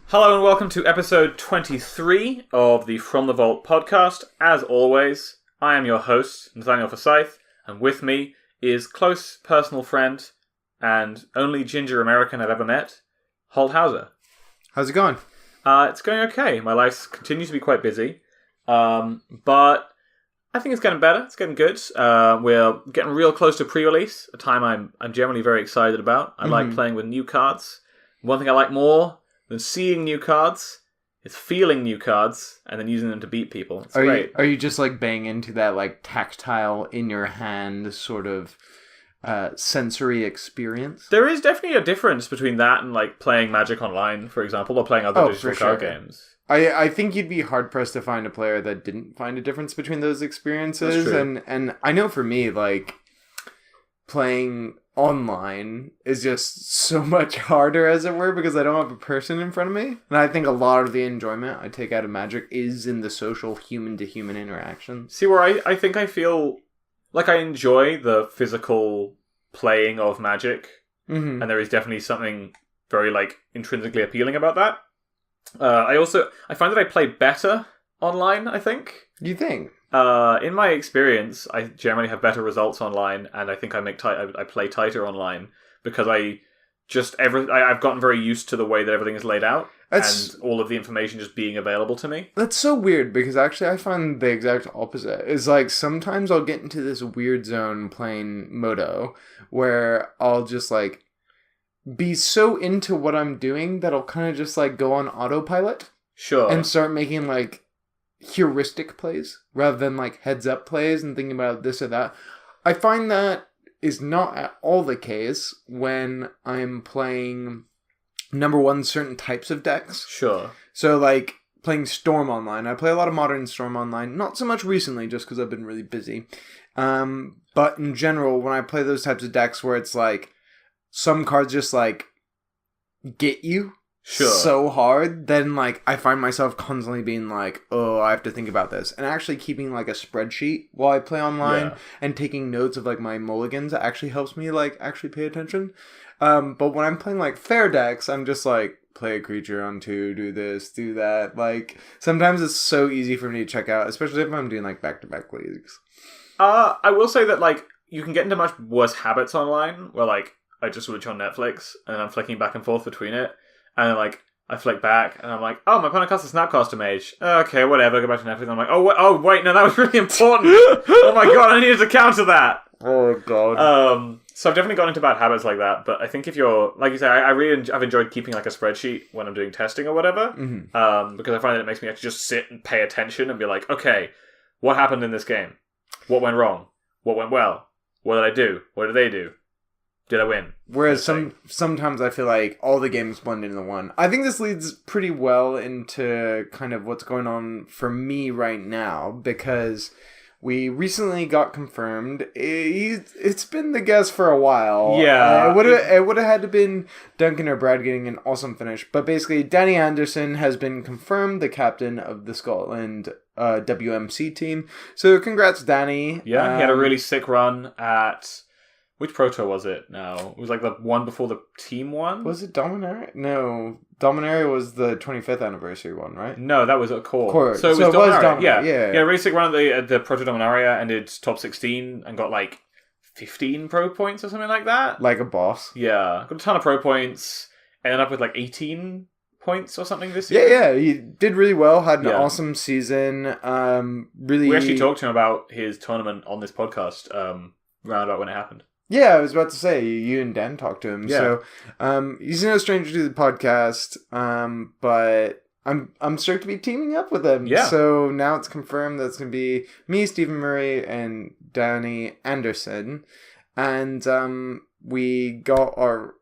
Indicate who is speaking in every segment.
Speaker 1: Hello and welcome to episode 23 of the From the Vault podcast. As always, I am your host, Nathaniel Forsyth, and with me is close personal friend and only ginger American I've ever met, Holt Hauser.
Speaker 2: How's it going?
Speaker 1: It's going okay. My life continues to be quite busy, but I think it's getting better. It's getting good. We're getting real close to pre-release, a time I'm generally very excited about. I like playing with new cards. One thing I like more than seeing new cards is feeling new cards and then using them to beat people. It's great.
Speaker 2: Are you just like bang into that like tactile in your hand sort of sensory experience?
Speaker 1: There is definitely a difference between that and like playing Magic Online, for example, or playing other digital card games.
Speaker 2: I think you'd be hard pressed to find a player that didn't find a difference between those experiences.
Speaker 1: That's true.
Speaker 2: And I know for me, like playing online is just so much harder, as it were, because I don't have a person in front of me. And I think a lot of the enjoyment I take out of Magic is in the social human-to-human interaction.
Speaker 1: See, where I think I feel like I enjoy the physical playing of Magic, and there is definitely something very like intrinsically appealing about that. I find that I play better online, I think.
Speaker 2: You think?
Speaker 1: In my experience, I generally have better results online, and I think I play tighter online because I've gotten very used to the way that everything is laid out and all of the information just being available to me.
Speaker 2: That's so weird because actually I find the exact opposite. It's like sometimes I'll get into this weird zone playing Moto where I'll just like be so into what I'm doing that I'll kind of just like go on autopilot.
Speaker 1: Sure.
Speaker 2: And start making like heuristic plays rather than like heads up plays and thinking about this or that. I find that is not at all the case when I'm playing number one certain types of decks.
Speaker 1: Sure.
Speaker 2: So like playing Storm Online. I play a lot of Modern Storm Online. Not so much recently just because I've been really busy. But in general, when I play those types of decks where it's like some cards just like get you so hard, then like I find myself constantly being like, oh, I have to think about this, and actually keeping like a spreadsheet while I play online and taking notes of like my mulligans actually helps me like actually pay attention. But when I'm playing like fair decks, I'm just like play a creature on 2, do this, do that. Like sometimes it's so easy for me to check out, especially if I'm doing like back-to-back leagues.
Speaker 1: I will say that like you can get into much worse habits online where like I just switch on Netflix and I'm flicking back and forth between it. And then, like, I flick back, and I'm like, oh, my opponent casts a Snapcaster Mage. Okay, whatever, go back to Netflix. And I'm like, oh, wait, no, that was really important. Oh my god, I needed to counter that.
Speaker 2: Oh, God.
Speaker 1: So I've definitely got into bad habits like that. But I think if you're, like you say, I've enjoyed keeping, like, a spreadsheet when I'm doing testing or whatever. Because I find that it makes me actually just sit and pay attention and be like, okay, what happened in this game? What went wrong? What went well? What did I do? What did they do? Did I win?
Speaker 2: Whereas sometimes I feel like all the games blend into one. I think this leads pretty well into kind of what's going on for me right now, because we recently got confirmed. It's been the guess for a while.
Speaker 1: Yeah.
Speaker 2: It would have had to been Duncan or Brad getting an awesome finish. But basically, Danny Anderson has been confirmed the captain of the Scotland WMC team. So congrats, Danny.
Speaker 1: Yeah, he had a really sick run at... Which Pro Tour was it now? It was like the one before the team one?
Speaker 2: Was it Dominaria? No. Dominaria was the 25th anniversary one, right?
Speaker 1: No, that was a core.
Speaker 2: So it was Dominaria.
Speaker 1: Yeah. He had a really sick run at the Pro Tour Dominaria, ended top 16 and got like 15 pro points or something like that.
Speaker 2: Like a boss.
Speaker 1: Yeah. Got a ton of pro points. Ended up with like 18 points or something this year.
Speaker 2: Yeah. He did really well. Had an awesome season. Really.
Speaker 1: We actually talked to him about his tournament on this podcast round about when it happened.
Speaker 2: Yeah, I was about to say, you and Dan talked to him.
Speaker 1: Yeah.
Speaker 2: So, he's no stranger to the podcast, but I'm stoked to be teaming up with him.
Speaker 1: Yeah.
Speaker 2: So now it's confirmed that it's going to be me, Stephen Murray, and Danny Anderson. And we got our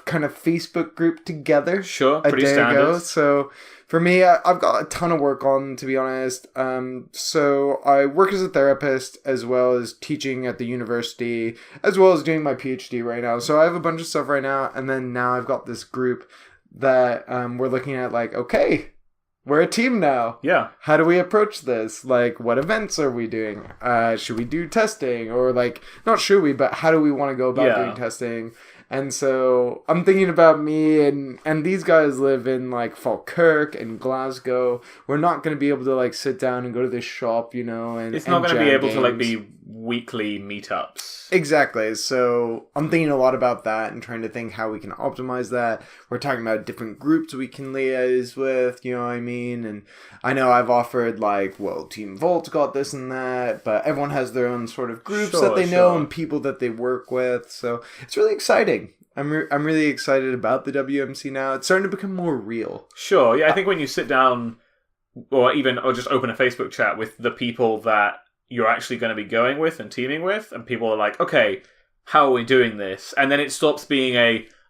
Speaker 2: kind of Facebook group together.
Speaker 1: Sure, pretty standard.
Speaker 2: Ago. So for me, I've got a ton of work on, to be honest. So I work as a therapist as well as teaching at the university, as well as doing my PhD right now. So I have a bunch of stuff right now. And then now I've got this group that we're looking at like, okay, we're a team now.
Speaker 1: Yeah.
Speaker 2: How do we approach this? Like, what events are we doing? Should we do testing? Or like, not should we, but how do we want to go about doing testing? And so I'm thinking about me and these guys live in like Falkirk and Glasgow. We're not going to be able to like sit down and go to this shop, and
Speaker 1: It's not going to be
Speaker 2: jam
Speaker 1: able to like
Speaker 2: games.
Speaker 1: be weekly meetups.
Speaker 2: Exactly. So I'm thinking a lot about that and trying to think how we can optimize that. We're talking about different groups we can liaise with, you know what I mean? And I know I've offered like, well, Team Volt's got this and that, but everyone has their own sort of groups that they know and people that they work with. So it's really exciting. I'm really excited about the WMC now. It's starting to become more real.
Speaker 1: Sure. Yeah, I think when you sit down or just open a Facebook chat with the people that you're actually going to be going with and teaming with, and people are like, okay, how are we doing this? And then it stops being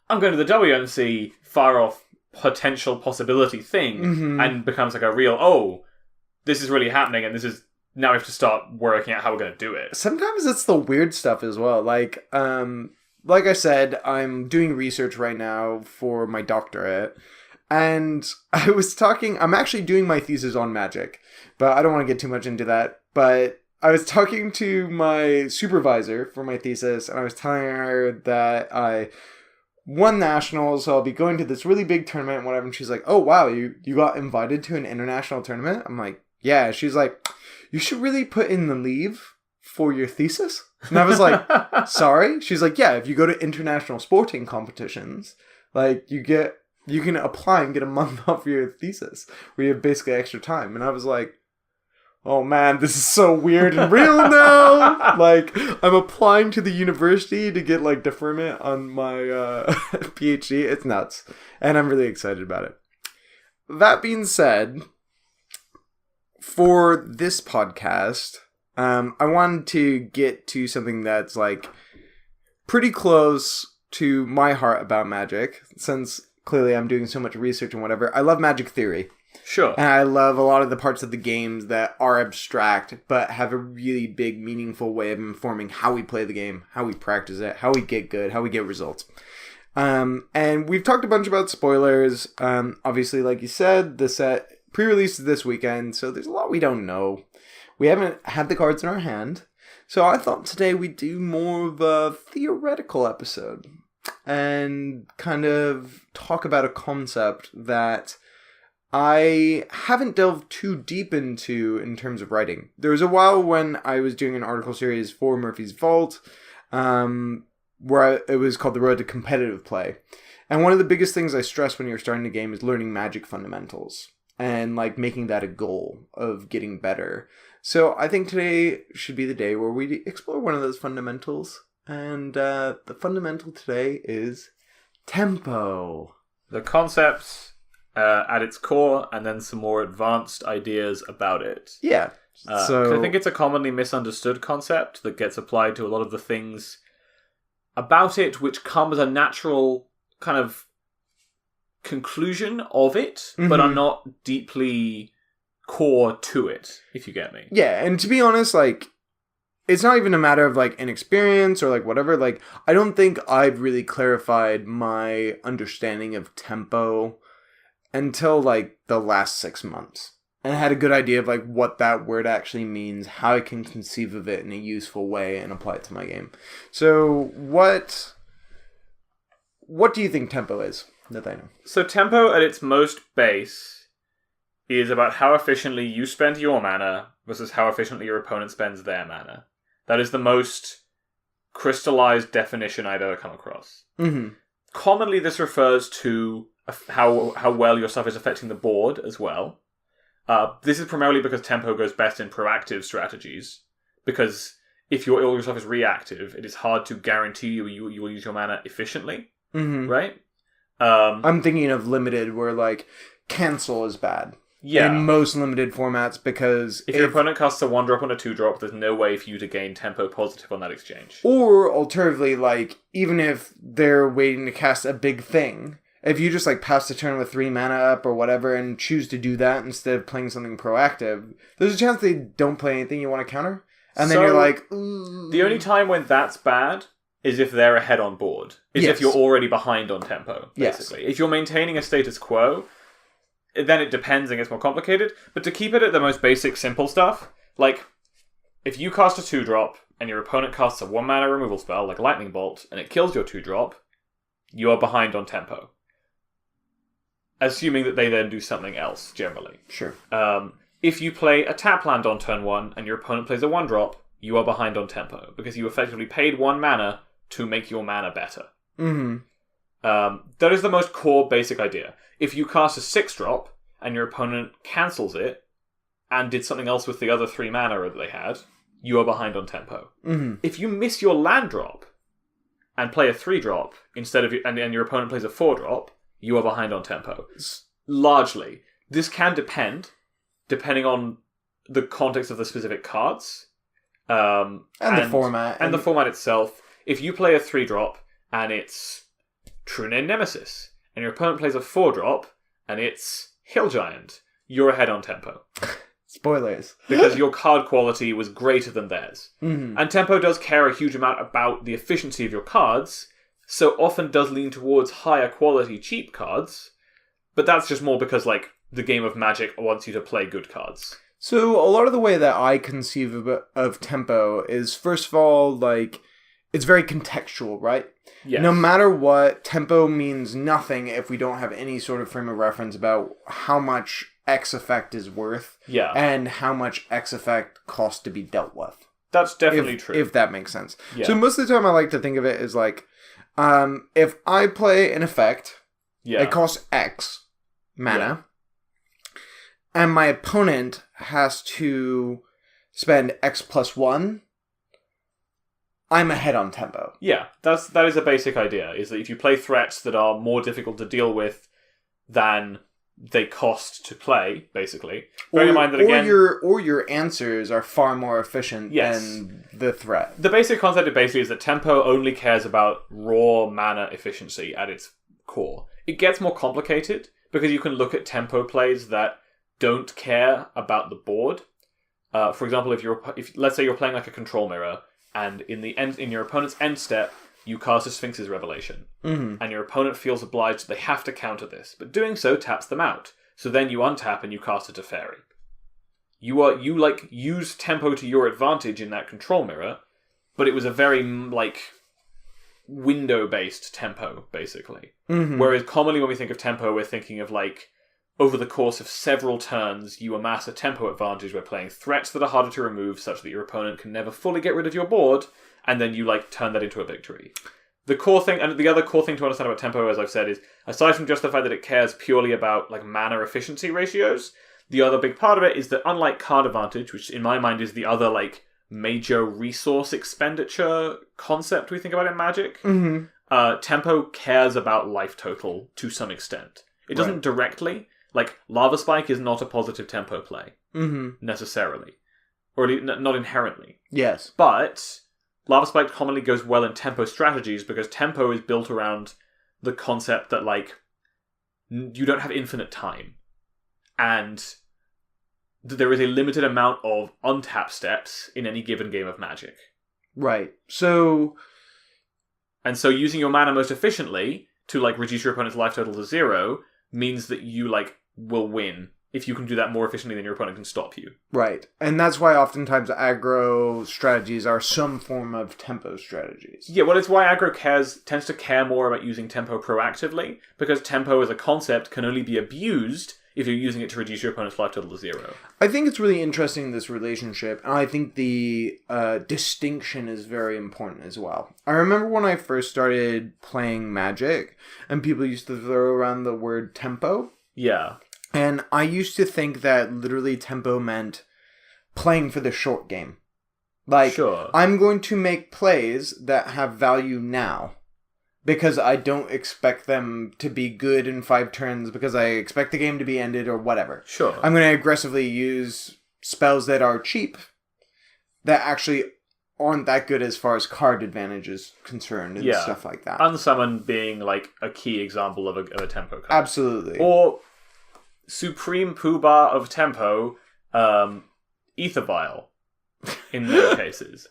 Speaker 1: I'm going to the WMC, far off potential possibility thing, and becomes like a real, this is really happening, and this is, now we have to start working out how we're going to do it.
Speaker 2: Sometimes it's the weird stuff as well. Like I said, I'm doing research right now for my doctorate. And I'm actually doing my thesis on Magic, but I don't want to get too much into that. But I was talking to my supervisor for my thesis, and I was telling her that I won nationals, so I'll be going to this really big tournament and whatever. And she's like, oh, wow, you got invited to an international tournament? I'm like, yeah. She's like, you should really put in the leave for your thesis. And I was like, sorry? She's like, yeah, if you go to international sporting competitions, like you can apply and get a month off your thesis where you have basically extra time. And I was like, oh man, this is so weird and real now. Like, I'm applying to the university to get like deferment on my PhD. It's nuts. And I'm really excited about it. That being said, for this podcast, I wanted to get to something that's like pretty close to my heart about Magic, since clearly I'm doing so much research and whatever. I love Magic theory.
Speaker 1: Sure.
Speaker 2: And I love a lot of the parts of the games that are abstract, but have a really big, meaningful way of informing how we play the game, how we practice it, how we get good, how we get results. And we've talked a bunch about spoilers. Obviously, like you said, the set pre-released this weekend, so there's a lot we don't know. We haven't had the cards in our hand, so I thought today we'd do more of a theoretical episode and kind of talk about a concept that I haven't delved too deep into in terms of writing. There was a while when I was doing an article series for Murphy's Vault, where it was called The Road to Competitive Play. And one of the biggest things I stress when you're starting a game is learning Magic fundamentals and like making that a goal of getting better. So I think today should be the day where we explore one of those fundamentals. And the fundamental today is tempo.
Speaker 1: The concept at its core, and then some more advanced ideas about it.
Speaker 2: Yeah.
Speaker 1: So I think it's a commonly misunderstood concept that gets applied to a lot of the things about it, which come as a natural kind of conclusion of it, but are not deeply core to it, if you get me.
Speaker 2: Yeah, and to be honest, like, it's not even a matter of like inexperience or like whatever. Like, I don't think I've really clarified my understanding of tempo until like the last 6 months, and I had a good idea of like what that word actually means, how I can conceive of it in a useful way and apply it to my game. So what do you think tempo is, Nathaniel?
Speaker 1: So tempo at its most base is about how efficiently you spend your mana versus how efficiently your opponent spends their mana. That is the most crystallized definition I've ever come across. Mm-hmm. Commonly, this refers to how well your stuff is affecting the board as well. This is primarily because tempo goes best in proactive strategies, because if all your stuff is reactive, it is hard to guarantee you will use your mana efficiently, right?
Speaker 2: I'm thinking of limited, where like cancel is bad. Yeah. In most limited formats, because
Speaker 1: if your opponent casts a 1-drop and a 2-drop, there's no way for you to gain tempo positive on that exchange.
Speaker 2: Or alternatively, like, even if they're waiting to cast a big thing, if you just like pass the turn with 3 mana up or whatever and choose to do that instead of playing something proactive, there's a chance they don't play anything you want to counter. And then you're like, ooh.
Speaker 1: The only time when that's bad is if they're ahead on board. Is if you're already behind on tempo, basically. Yes. If you're maintaining a status quo, then it depends and gets more complicated. But to keep it at the most basic, simple stuff, like, if you cast a 2-drop and your opponent casts a 1-mana removal spell, like Lightning Bolt, and it kills your 2-drop, you are behind on tempo. Assuming that they then do something else, generally.
Speaker 2: Sure.
Speaker 1: If you play a tap land on turn 1 and your opponent plays a 1-drop, you are behind on tempo, because you effectively paid 1 mana to make your mana better.
Speaker 2: Mm-hmm.
Speaker 1: That is the most core basic idea. If you cast a 6-drop and your opponent cancels it and did something else with the other 3 mana that they had, you are behind on tempo.
Speaker 2: Mm-hmm.
Speaker 1: If you miss your land drop and play a 3-drop instead of and your opponent plays a 4-drop, you are behind on tempo. Largely. This can depending on the context of the specific cards. And
Speaker 2: the format.
Speaker 1: And the format itself. If you play a 3-drop and it's True Name Nemesis, and your opponent plays a 4-drop and it's Hill Giant, you're ahead on tempo.
Speaker 2: Spoilers.
Speaker 1: Because your card quality was greater than theirs.
Speaker 2: Mm-hmm.
Speaker 1: And tempo does care a huge amount about the efficiency of your cards, so often does lean towards higher quality cheap cards, but that's just more because, like, the game of Magic wants you to play good cards.
Speaker 2: So a lot of the way that I conceive of tempo is, first of all, like, it's very contextual, right?
Speaker 1: Yes.
Speaker 2: No matter what, tempo means nothing if we don't have any sort of frame of reference about how much X effect is worth, and how much X effect costs to be dealt with.
Speaker 1: That's definitely true.
Speaker 2: If that makes sense.
Speaker 1: Yeah.
Speaker 2: So most of the time I like to think of it as like, if I play an effect, it costs X mana, and my opponent has to spend X plus 1, I'm ahead on tempo.
Speaker 1: Yeah, that is a basic idea, is that if you play threats that are more difficult to deal with than they cost to play, basically. Bearing in mind that, again...
Speaker 2: Or your answers are far more efficient than the threat.
Speaker 1: The basic concept basically is that tempo only cares about raw mana efficiency at its core. It gets more complicated, because you can look at tempo plays that don't care about the board. For example, if let's say you're playing like a control mirror, and in your opponent's end step, you cast a Sphinx's Revelation.
Speaker 2: Mm-hmm.
Speaker 1: And your opponent feels obliged they have to counter this, but doing so taps them out. So then you untap and you cast a Teferi. You use tempo to your advantage in that control mirror, but it was a very, window-based tempo, basically.
Speaker 2: Mm-hmm.
Speaker 1: Whereas commonly when we think of tempo, we're thinking of, over the course of several turns, you amass a tempo advantage by playing threats that are harder to remove, such that your opponent can never fully get rid of your board, and then you, turn that into a victory. The core thing, and the other core thing to understand about tempo, as I've said, is, aside from just the fact that it cares purely about, mana efficiency ratios, the other big part of it is that, unlike card advantage, which in my mind is the other, major resource expenditure concept we think about in Magic, tempo cares about life total to some extent. It doesn't directly... Lava Spike is not a positive tempo play, necessarily. Or not inherently.
Speaker 2: Yes.
Speaker 1: But Lava Spike commonly goes well in tempo strategies, because tempo is built around the concept that, you don't have infinite time. And there is a limited amount of untap steps in any given game of Magic.
Speaker 2: Right. So
Speaker 1: using your mana most efficiently to, reduce your opponent's life total to 0 means that you, will win if you can do that more efficiently than your opponent can stop you.
Speaker 2: Right. And that's why oftentimes aggro strategies are some form of tempo strategies.
Speaker 1: Yeah, well, it's why aggro tends to care more about using tempo proactively, because tempo as a concept can only be abused if you're using it to reduce your opponent's life total to 0.
Speaker 2: I think it's really interesting, this relationship, and I think the distinction is very important as well. I remember when I first started playing Magic, and people used to throw around the word tempo.
Speaker 1: Yeah.
Speaker 2: And I used to think that literally tempo meant playing for the short game.
Speaker 1: Sure.
Speaker 2: I'm going to make plays that have value now, because I don't expect them to be good in 5 turns, because I expect the game to be ended or whatever.
Speaker 1: Sure.
Speaker 2: I'm going to aggressively use spells that are cheap, that actually aren't that good as far as card advantage is concerned, and stuff like that.
Speaker 1: Unsummon being, a key example of a tempo card.
Speaker 2: Absolutely.
Speaker 1: Or Supreme Poobah of tempo, Ether Vial, in many cases.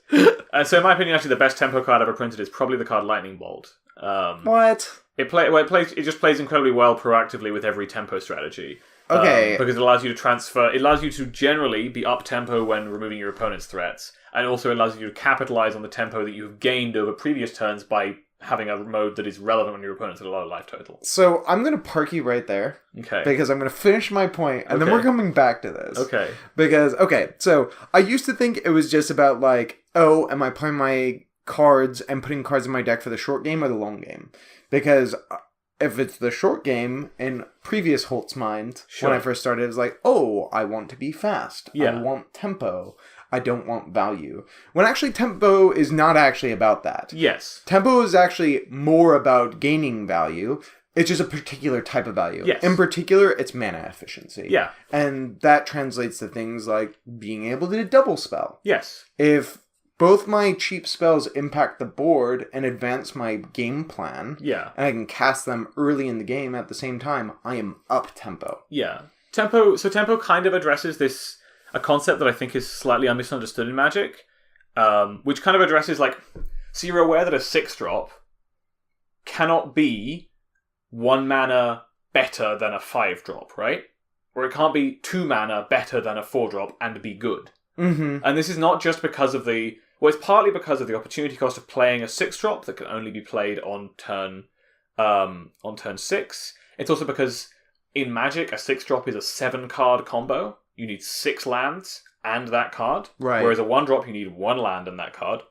Speaker 1: So in my opinion, actually, the best tempo card ever printed is probably the card Lightning Bolt.
Speaker 2: What?
Speaker 1: It just plays incredibly well proactively with every tempo strategy.
Speaker 2: Okay.
Speaker 1: Because it allows you to transfer... It allows you to generally be up-tempo when removing your opponent's threats, and also allows you to capitalize on the tempo that you've gained over previous turns by having a mode that is relevant when your opponent's at a low life total.
Speaker 2: So I'm going to park you right there.
Speaker 1: Okay.
Speaker 2: Because I'm going to finish my point, and then we're coming back to this.
Speaker 1: Okay.
Speaker 2: Because, so I used to think it was just about, like, oh, am I playing my cards and putting cards in my deck for the short game or the long game? Because if it's the short game, in previous Holt's mind, when I first started, it was like, oh, I want to be fast.
Speaker 1: Yeah.
Speaker 2: I want tempo. I don't want value. When actually tempo is not actually about that.
Speaker 1: Yes.
Speaker 2: Tempo is actually more about gaining value. It's just a particular type of value.
Speaker 1: Yes.
Speaker 2: In particular, it's mana efficiency.
Speaker 1: Yeah.
Speaker 2: And that translates to things like being able to double spell.
Speaker 1: Yes.
Speaker 2: If both my cheap spells impact the board and advance my game plan,
Speaker 1: yeah,
Speaker 2: and I can cast them early in the game at the same time, I am up tempo.
Speaker 1: Yeah. Tempo kind of addresses a concept that I think is slightly misunderstood in Magic, which kind of addresses, like, so you're aware that a 6-drop cannot be 1 mana better than a 5-drop, right? Or it can't be 2 mana better than a 4-drop and be good.
Speaker 2: Mm-hmm.
Speaker 1: And this is not just because of it's partly because of the opportunity cost of playing a 6-drop that can only be played on turn 6. It's also because in Magic, a 6-drop is a 7-card combo. You need 6 lands and that card.
Speaker 2: Right.
Speaker 1: Whereas a 1-drop, you need 1 land and that card.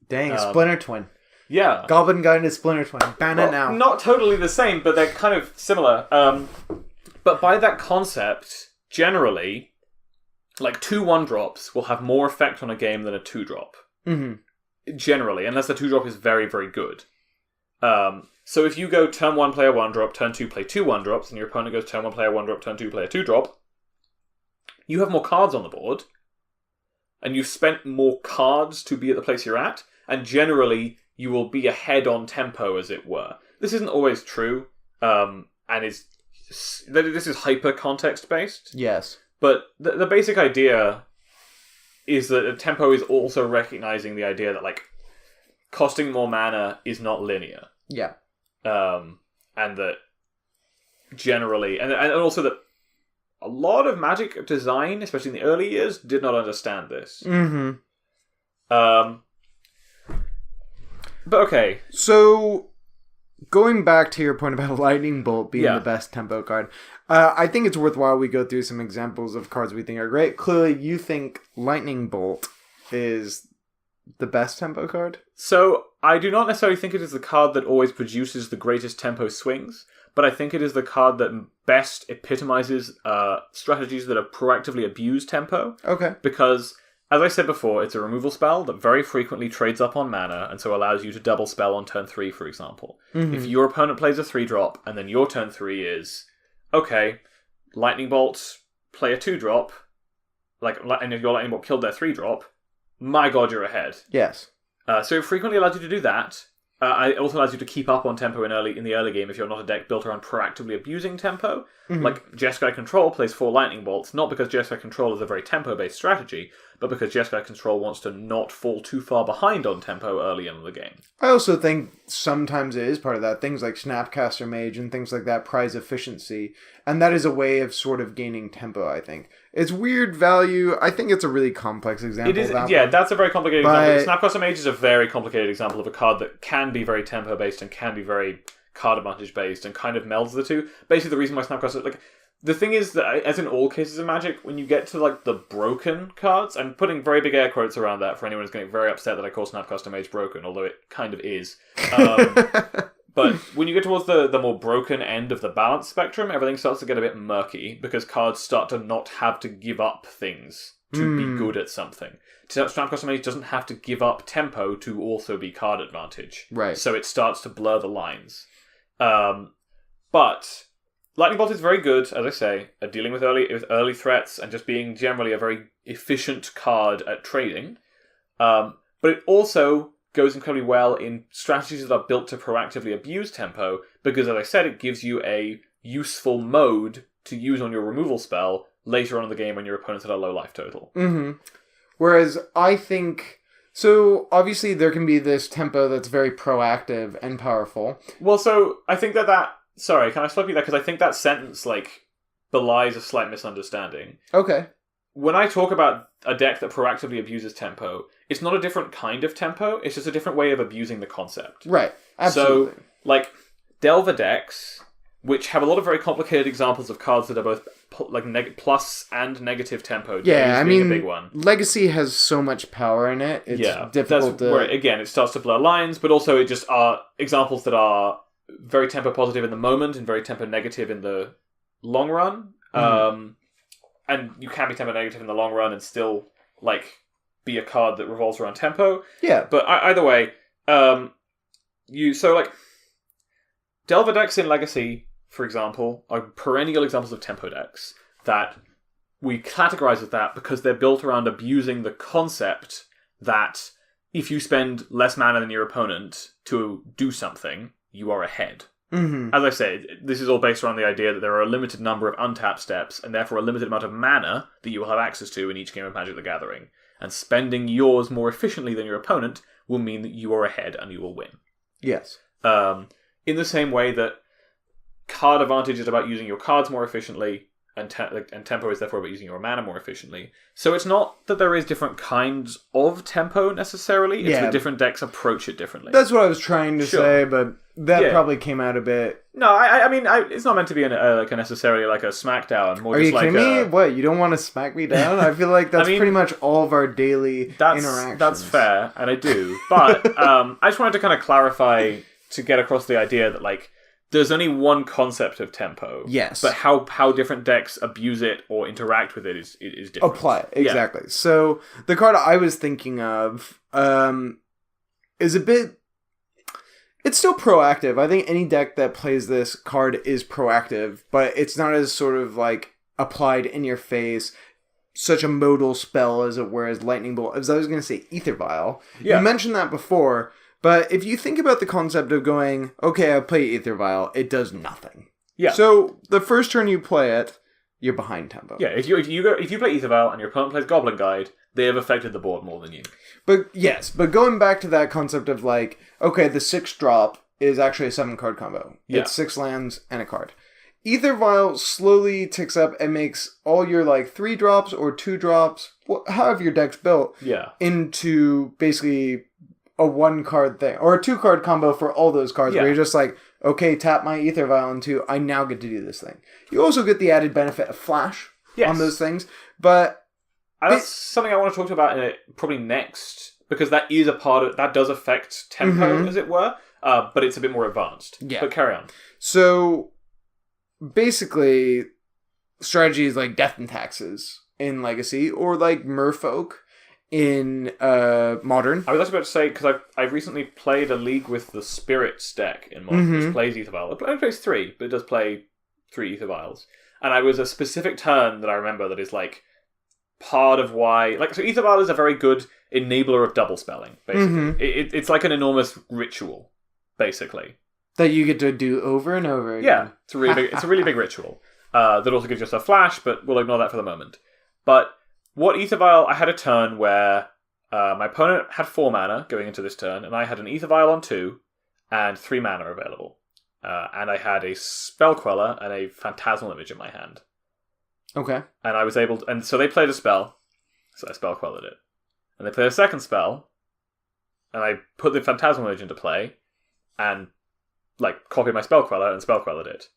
Speaker 2: Dang, Splinter Twin.
Speaker 1: Yeah.
Speaker 2: Goblin Guide to Splinter Twin. Ban it now.
Speaker 1: Not totally the same, but they're kind of similar. But by that concept, generally, like 2 1-drops will have more effect on a game than a 2-drop.
Speaker 2: Mm-hmm.
Speaker 1: Generally, unless the 2-drop is very, very good. So if you go turn 1, play a 1-drop, turn 2, play 2 1-drops, and your opponent goes turn 1, play a 1-drop, turn 2, play a 2-drop, you have more cards on the board, and you've spent more cards to be at the place you're at, and generally you will be ahead on tempo, as it were. This isn't always true, and this is hyper context based.
Speaker 2: Yes.
Speaker 1: But the basic idea is that a tempo is also recognizing the idea that, like, costing more mana is not linear.
Speaker 2: Yeah.
Speaker 1: And that generally, and also that a lot of Magic design, especially in the early years, did not understand this.
Speaker 2: Mm-hmm.
Speaker 1: But okay.
Speaker 2: So, going back to your point about Lightning Bolt being the best tempo card, I think it's worthwhile we go through some examples of cards we think are great. Clearly, you think Lightning Bolt is the best tempo card?
Speaker 1: So, I do not necessarily think it is the card that always produces the greatest tempo swings, but I think it is the card that best epitomizes strategies that have proactively abused tempo.
Speaker 2: Okay.
Speaker 1: Because, as I said before, it's a removal spell that very frequently trades up on mana, and so allows you to double spell on turn 3, for example. Mm-hmm. If your opponent plays a 3-drop, and then your turn 3 is, okay, Lightning Bolt, play a 2-drop, and if your Lightning Bolt killed their 3-drop, my god, you're ahead.
Speaker 2: Yes.
Speaker 1: So it frequently allows you to do that. It also allows you to keep up on tempo in the early game if you're not a deck built around proactively abusing tempo. Mm-hmm. Like, Jeskai Control plays 4 Lightning Bolts, not because Jeskai Control is a very tempo-based strategy, but because Jeskai Control wants to not fall too far behind on tempo early in the game.
Speaker 2: I also think sometimes it is part of that. Things like Snapcaster Mage and things like that prize efficiency, and that is a way of sort of gaining tempo, I think. It's weird value. I think it's a really complex example.
Speaker 1: It is,
Speaker 2: of that
Speaker 1: yeah,
Speaker 2: one.
Speaker 1: That's a very complicated example. Snapcaster Mage is a very complicated example of a card that can be very tempo-based and can be very card advantage-based and kind of melds the two. Basically, the reason why Snapcaster... Like, the thing is that, as in all cases of Magic, when you get to, like, the broken cards, I'm putting very big air quotes around that for anyone who's getting very upset that I call Snapcaster Mage broken, although it kind of is. But when you get towards the more broken end of the balance spectrum, everything starts to get a bit murky, because cards start to not have to give up things to be good at something. Snapcaster Mage doesn't have to give up tempo to also be card advantage.
Speaker 2: Right.
Speaker 1: So it starts to blur the lines. But Lightning Bolt is very good, as I say, at dealing with early threats and just being generally a very efficient card at trading. But it also goes incredibly well in strategies that are built to proactively abuse tempo, because, as I said, it gives you a useful mode to use on your removal spell later on in the game when your opponent's at a low life total.
Speaker 2: Mm-hmm. Whereas I think... So, obviously, there can be this tempo that's very proactive and powerful.
Speaker 1: Well, so, I think that... Sorry, can I stop you there? Because I think that sentence, like, belies a slight misunderstanding.
Speaker 2: Okay.
Speaker 1: when I talk about a deck that proactively abuses tempo, it's not a different kind of tempo, it's just a different way of abusing the concept.
Speaker 2: Right. Absolutely.
Speaker 1: So, like, Delver decks, which have a lot of very complicated examples of cards that are both plus and negative tempo.
Speaker 2: Yeah, I mean,
Speaker 1: a big one.
Speaker 2: Legacy has so much power in it. It's difficult to...
Speaker 1: Where, again, it starts to blur lines, but also it just are examples that are very tempo positive in the moment and very tempo negative in the long run. And you can be tempo negative in the long run and still, like, be a card that revolves around tempo.
Speaker 2: Yeah.
Speaker 1: But either way, Delver decks in Legacy, for example, are perennial examples of tempo decks that we categorize as that because they're built around abusing the concept that if you spend less mana than your opponent to do something, you are ahead.
Speaker 2: Mm-hmm.
Speaker 1: As I said, this is all based around the idea that there are a limited number of untapped steps and therefore a limited amount of mana that you will have access to in each game of Magic the Gathering. And spending yours more efficiently than your opponent will mean that you are ahead and you will win.
Speaker 2: Yes.
Speaker 1: In the same way that card advantage is about using your cards more efficiently, and tempo is therefore about using your mana more efficiently. So it's not that there is different kinds of tempo necessarily, it's that different decks approach it differently.
Speaker 2: That's what I was trying to say, but that probably came out a bit...
Speaker 1: No, I mean, it's not meant to be necessarily like a smackdown.
Speaker 2: Are you kidding me? What, you don't want to smack me down? I feel like that's pretty much all of our daily interactions.
Speaker 1: That's fair, and I do. But I just wanted to kind of clarify to get across the idea that, like, there's only one concept of tempo.
Speaker 2: Yes.
Speaker 1: But how different decks abuse it or interact with it is different.
Speaker 2: Apply it, exactly. Yeah. So the card I was thinking of is a bit... It's still proactive. I think any deck that plays this card is proactive, but it's not as sort of like applied in your face, such a modal spell as it were as Lightning Bolt. As I was going to say, Ether Vial. Yeah. You mentioned that before. But if you think about the concept of going, okay, I play Ether Vial, it does nothing. Yeah. So the first turn you play it, you're behind tempo.
Speaker 1: Yeah. If you play Ether Vial and your opponent plays Goblin Guide, they have affected the board more than you.
Speaker 2: But going back to that concept of like, okay, the 6-drop is actually a 7-card combo. Yeah. It's 6 lands and a card. Ether Vial slowly ticks up and makes all your like 3 drops or 2 drops, however your deck's built, into basically a 1-card thing, or a 2-card combo for all those cards, where you're just like, okay, tap my Ether Vial into, I now get to do this thing. You also get the added benefit of flash on those things, but...
Speaker 1: That's something I want to talk about probably next, because that is a part of... That does affect tempo, as it were, but it's a bit more advanced. Yeah. But carry on.
Speaker 2: So, basically, strategies like Death and Taxes in Legacy, or like Merfolk in Modern.
Speaker 1: I was actually about to say, because I've recently played a league with the Spirits deck in Modern, which plays Ether Vial. It only plays 3, but it does play 3 Ether Vials. And I was a specific turn that I remember that is like part of why... Like, so Ether Vial is a very good enabler of double spelling, basically. It's like an enormous ritual, basically.
Speaker 2: That you get to do over and over again.
Speaker 1: Yeah, it's a really big ritual. That also gives you a flash, but we'll ignore that for the moment. But what Ether Vial, I had a turn where my opponent had 4 mana going into this turn, and I had an Ether Vial on 2 and 3 mana available. And I had a Spell Queller and a Phantasmal Image in my hand.
Speaker 2: Okay.
Speaker 1: And I was able to... And so they played a spell, so I Spell Quellered it. And they played a second spell, and I put the Phantasmal Image into play, and like copied my Spell Queller and Spell Quellered it.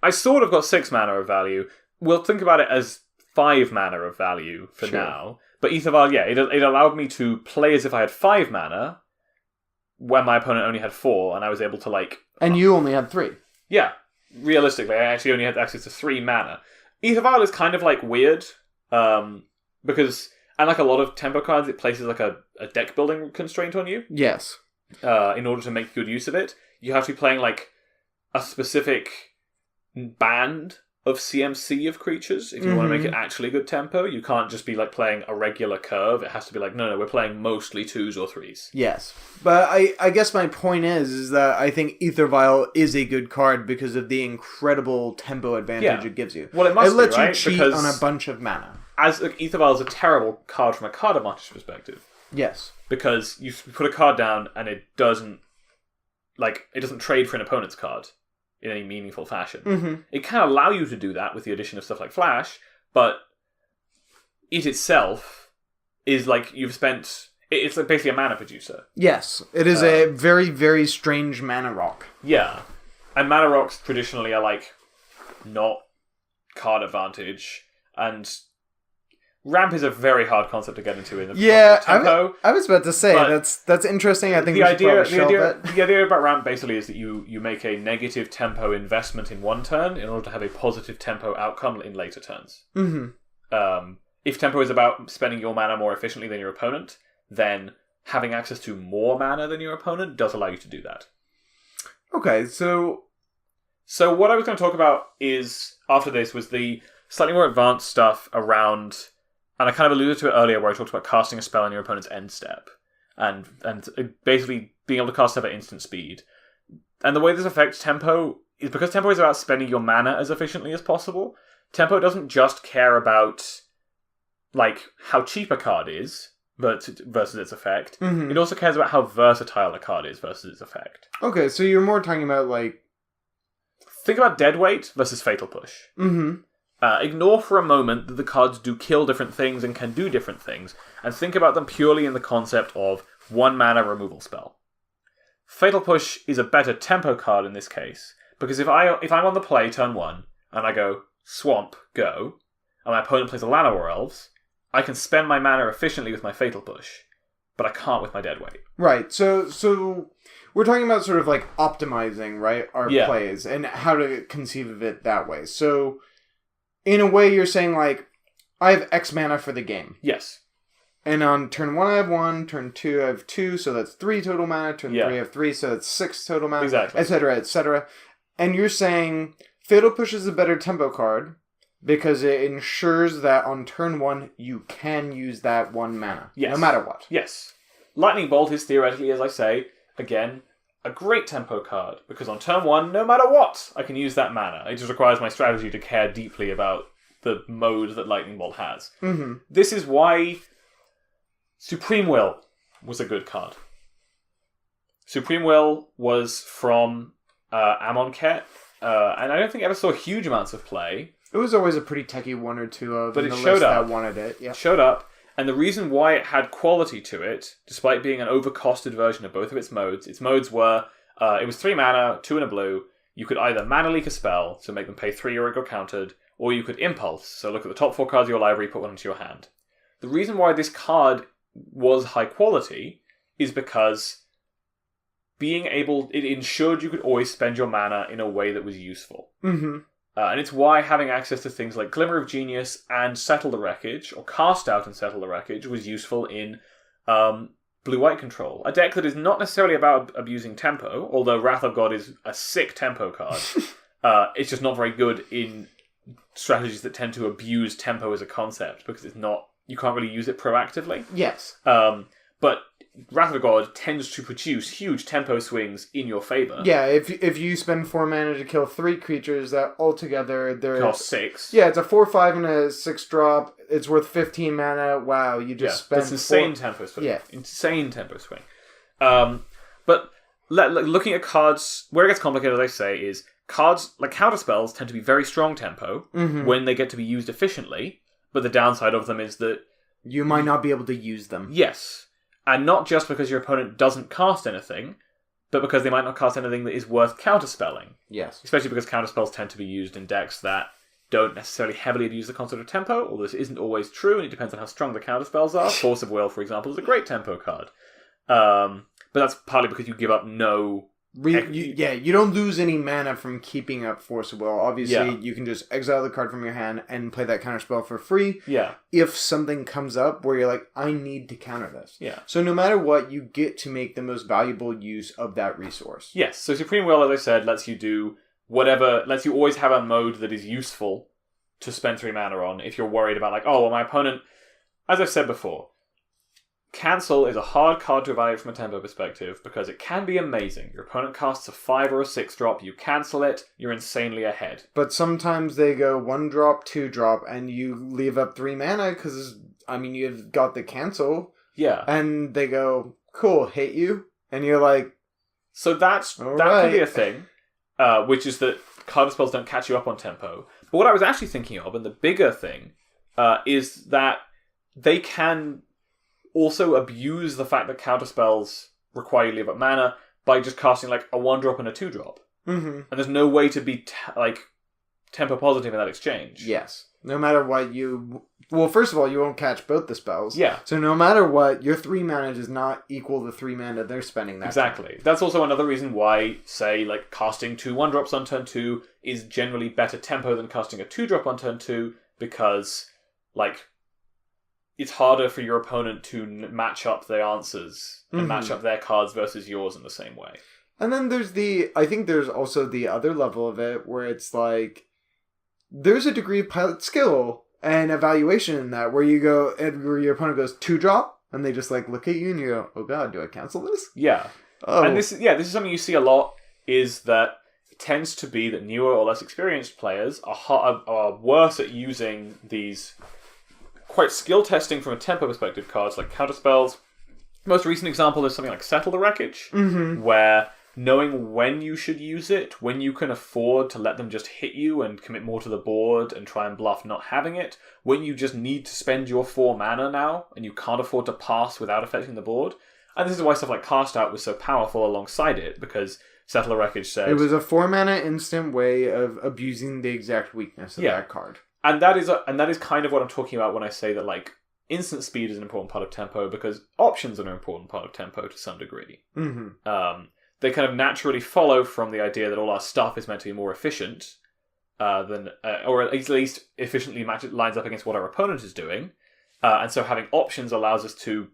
Speaker 1: I sort of got 6 mana of value. We'll think about it as 5 mana of value for now. But Ether Vial, it allowed me to play as if I had 5 mana when my opponent only had 4, and I was able to like...
Speaker 2: And you only had 3.
Speaker 1: Yeah. Realistically, I actually only had access to 3 mana. Ether Vial is kind of like weird, because unlike a lot of tempo cards, it places like a deck building constraint on you.
Speaker 2: Yes.
Speaker 1: In order to make good use of it. You have to be playing like a specific band of CMC of creatures if you want to make it actually good tempo. You can't just be like playing a regular curve. It has to be like, no, we're playing mostly 2s or 3s.
Speaker 2: Yes. But I guess my point is that I think Ether Vial is a good card because of the incredible tempo advantage it gives you.
Speaker 1: Well, it must
Speaker 2: lets
Speaker 1: be, right?
Speaker 2: you cheat on a bunch of mana.
Speaker 1: Ether Vial is a terrible card from a card advantage perspective.
Speaker 2: Yes.
Speaker 1: Because you put a card down and it doesn't trade for an opponent's card in any meaningful fashion. It can allow you to do that with the addition of stuff like Flash, but it itself is like you've spent... It's like basically a mana producer.
Speaker 2: Yes, it is a very, very strange mana rock.
Speaker 1: Yeah. And mana rocks traditionally are like not card advantage, and ramp is a very hard concept to get into in the tempo.
Speaker 2: I was about to say that's interesting. I think
Speaker 1: the idea about ramp basically is that you make a negative tempo investment in one turn in order to have a positive tempo outcome in later turns.
Speaker 2: Mm-hmm.
Speaker 1: If tempo is about spending your mana more efficiently than your opponent, then having access to more mana than your opponent does allow you to do that.
Speaker 2: Okay, so
Speaker 1: what I was going to talk about is, after this, was the slightly more advanced stuff around, and I kind of alluded to it earlier where I talked about casting a spell on your opponent's end step, and basically being able to cast stuff at instant speed. And the way this affects tempo is because tempo is about spending your mana as efficiently as possible. Tempo doesn't just care about like how cheap a card is versus its effect.
Speaker 2: Mm-hmm.
Speaker 1: It also cares about how versatile a card is versus its effect.
Speaker 2: Okay, so you're more talking about like...
Speaker 1: Think about Deadweight versus Fatal Push.
Speaker 2: Mm-hmm.
Speaker 1: Ignore for a moment that the cards do kill different things and can do different things, and think about them purely in the concept of one mana removal spell. Fatal Push is a better tempo card in this case, because if I'm on the play turn 1, and I go, Swamp, go, and my opponent plays a Llanowar Elves, I can spend my mana efficiently with my Fatal Push, but I can't with my Deadweight.
Speaker 2: Right, so we're talking about sort of like optimizing, right, our plays, and how to conceive of it that way. So, in a way, you're saying, like, I have X mana for the game.
Speaker 1: Yes.
Speaker 2: And on turn 1, I have 1, turn 2, I have 2, so that's 3 total mana, turn 3, I have 3, so that's 6 total mana,
Speaker 1: exactly,
Speaker 2: etc., etc. And you're saying Fatal Push is a better tempo card, because it ensures that on turn 1, you can use that 1 mana.
Speaker 1: Yes.
Speaker 2: No matter what.
Speaker 1: Yes. Lightning Bolt is theoretically, as I say, again, a great tempo card, because on turn 1, no matter what, I can use that mana. It just requires my strategy to care deeply about the mode that Lightning Bolt has.
Speaker 2: Mm-hmm.
Speaker 1: This is why Supreme Will was a good card. Supreme Will was from Amonkhet, and I don't think it ever saw huge amounts of play.
Speaker 2: It was always a pretty techie one or two of
Speaker 1: but it
Speaker 2: the
Speaker 1: showed
Speaker 2: list
Speaker 1: up.
Speaker 2: that wanted it. Yeah.
Speaker 1: It showed up, and the reason why it had quality to it, despite being an overcosted version of both of its modes were, it was 3 mana, 2 and a blue. You could either mana leak a spell, so make them pay 3 or it got countered, or you could impulse, so look at the top 4 cards of your library, put one into your hand. The reason why this card was high quality is because it ensured you could always spend your mana in a way that was useful.
Speaker 2: Mm-hmm.
Speaker 1: And it's why having access to things like Glimmer of Genius and Settle the Wreckage, or Cast Out and Settle the Wreckage, was useful in blue-white control. A deck that is not necessarily about abusing tempo, although Wrath of God is a sick tempo card. It's just not very good in strategies that tend to abuse tempo as a concept, because you can't really use it proactively.
Speaker 2: Yes.
Speaker 1: But Wrath of God tends to produce huge tempo swings in your favor.
Speaker 2: Yeah, if you spend 4 mana to kill 3 creatures, that altogether they're...
Speaker 1: Cost 6.
Speaker 2: Yeah, it's a 4/5 and a 6 drop. It's worth 15 mana. Wow, you just spent...
Speaker 1: It's insane tempo swing.
Speaker 2: Yeah.
Speaker 1: Insane tempo swing. But looking at cards, where it gets complicated, as I say, is cards, like counter spells, tend to be very strong tempo when they get to be used efficiently, but the downside of them is that...
Speaker 2: You might not be able to use them.
Speaker 1: Yes. And not just because your opponent doesn't cast anything, but because they might not cast anything that is worth counterspelling.
Speaker 2: Yes.
Speaker 1: Especially because counterspells tend to be used in decks that don't necessarily heavily abuse the concept of tempo, although this isn't always true, and it depends on how strong the counterspells are. Force of Will, for example, is a great tempo card. But that's partly because you give up no...
Speaker 2: you don't lose any mana from keeping up Force of Will. Obviously,
Speaker 1: Yeah.
Speaker 2: you can just exile the card from your hand and play that counterspell for free.
Speaker 1: Yeah.
Speaker 2: If something comes up where you're like, I need to counter this.
Speaker 1: Yeah.
Speaker 2: So no matter what, you get to make the most valuable use of that resource.
Speaker 1: Yes, so Supreme Will, as I said, lets you do whatever, lets you always have a mode that is useful to spend 3 mana on if you're worried about, like, oh, well, my opponent, as I've said before, Cancel is a hard card to evaluate from a tempo perspective because it can be amazing. Your opponent casts a 5 or a 6 drop, you cancel it, you're insanely ahead.
Speaker 2: But sometimes they go 1 drop, 2 drop, and you leave up 3 mana because, you've got the cancel.
Speaker 1: Yeah.
Speaker 2: And they go, cool, hate you. And you're like...
Speaker 1: So that could be a thing, which is that card spells don't catch you up on tempo. But what I was actually thinking of, and the bigger thing, is that they can also abuse the fact that counterspells require you to leave up mana by just casting like a 1-drop and a 2-drop.
Speaker 2: Mm-hmm.
Speaker 1: And there's no way to be tempo positive in that exchange.
Speaker 2: Yes. No matter what you... Well, first of all, you won't catch both the spells.
Speaker 1: Yeah.
Speaker 2: So no matter what, your 3 mana does not equal the 3 mana they're spending that
Speaker 1: Exactly.
Speaker 2: time.
Speaker 1: That's also another reason why, say, like, casting 2 1-drops on turn 2 is generally better tempo than casting a 2-drop on turn 2, because, like, it's harder for your opponent to match up their answers and match up their cards versus yours in the same way.
Speaker 2: And then I think there's also the other level of it where it's like, there's a degree of pilot skill and evaluation in that where where your opponent goes 2-drop and they just like look at you and you go, oh god, do I cancel this?
Speaker 1: Yeah.
Speaker 2: Oh.
Speaker 1: And this is something you see a lot, is that it tends to be that newer or less experienced players are worse at using these quite skill testing from a tempo perspective cards like counterspells. Most recent example is something like Settle the Wreckage, where knowing when you should use it, when you can afford to let them just hit you and commit more to the board and try and bluff not having it, when you just need to spend your 4 mana now and you can't afford to pass without affecting the board. And this is why stuff like Cast Out was so powerful alongside it, because Settle the Wreckage said...
Speaker 2: It was a 4 mana instant way of abusing the exact weakness of that card.
Speaker 1: And that is kind of what I'm talking about when I say that, like, instant speed is an important part of tempo, because options are an important part of tempo to some degree. They kind of naturally follow from the idea that all our stuff is meant to be more efficient than, or at least efficiently lines up against what our opponent is doing. And so having options allows us to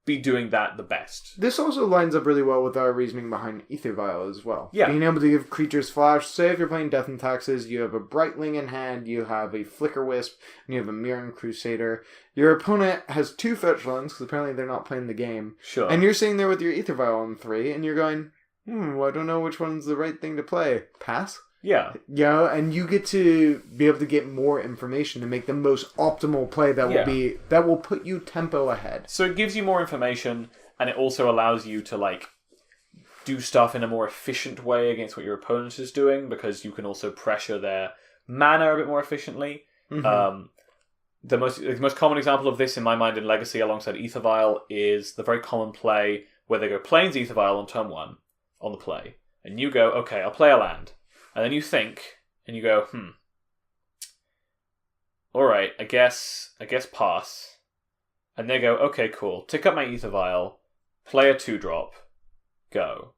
Speaker 1: be doing that the best.
Speaker 2: This also lines up really well with our reasoning behind Ether Vial as well.
Speaker 1: Yeah.
Speaker 2: Being able to give creatures flash. Say if you're playing Death and Taxes, you have a Brightling in hand, you have a Flicker Wisp, and you have a Mirren Crusader. Your opponent has 2 fetch lands, because apparently they're not playing the game.
Speaker 1: Sure.
Speaker 2: And you're sitting there with your Ether Vial on 3, and you're going, well, I don't know which one's the right thing to play. Pass?
Speaker 1: Yeah.
Speaker 2: You know, and you get to be able to get more information to make the most optimal play that will put you tempo ahead.
Speaker 1: So it gives you more information, and it also allows you to, like, do stuff in a more efficient way against what your opponent is doing, because you can also pressure their mana a bit more efficiently. The most common example of this in my mind in Legacy alongside Ether Vial is the very common play where they go Plains Ether Vial on turn 1 on the play, and you go, okay, I'll play a land. And then you think, and you go, alright, I guess pass. And they go, okay, cool, tick up my Ether Vial, play a 2-drop, go.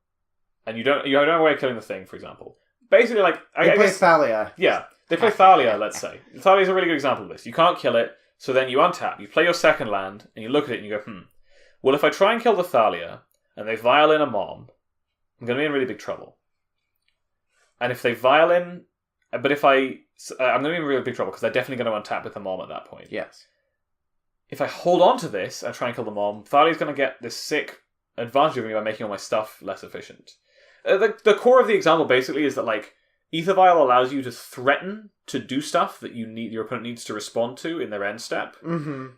Speaker 1: And you don't have a way of killing the thing, for example. Basically, like...
Speaker 2: They play Thalia.
Speaker 1: Yeah, they play Thalia, let's say. Thalia is a really good example of this. You can't kill it, so then you untap, you play your second land, and you look at it and you go, well, if I try and kill the Thalia, and they violin a Mom, I'm going to be in really big trouble. And if they violin... But if I'm going to be in really big trouble, because they're definitely going to untap with the Mom at that point.
Speaker 2: Yes.
Speaker 1: If I hold on to this and try and kill the Mom, Thalia's going to get this sick advantage of me by making all my stuff less efficient. The core of the example, basically, is that, like, Ether Vial allows you to threaten to do stuff that your opponent needs to respond to in their end step,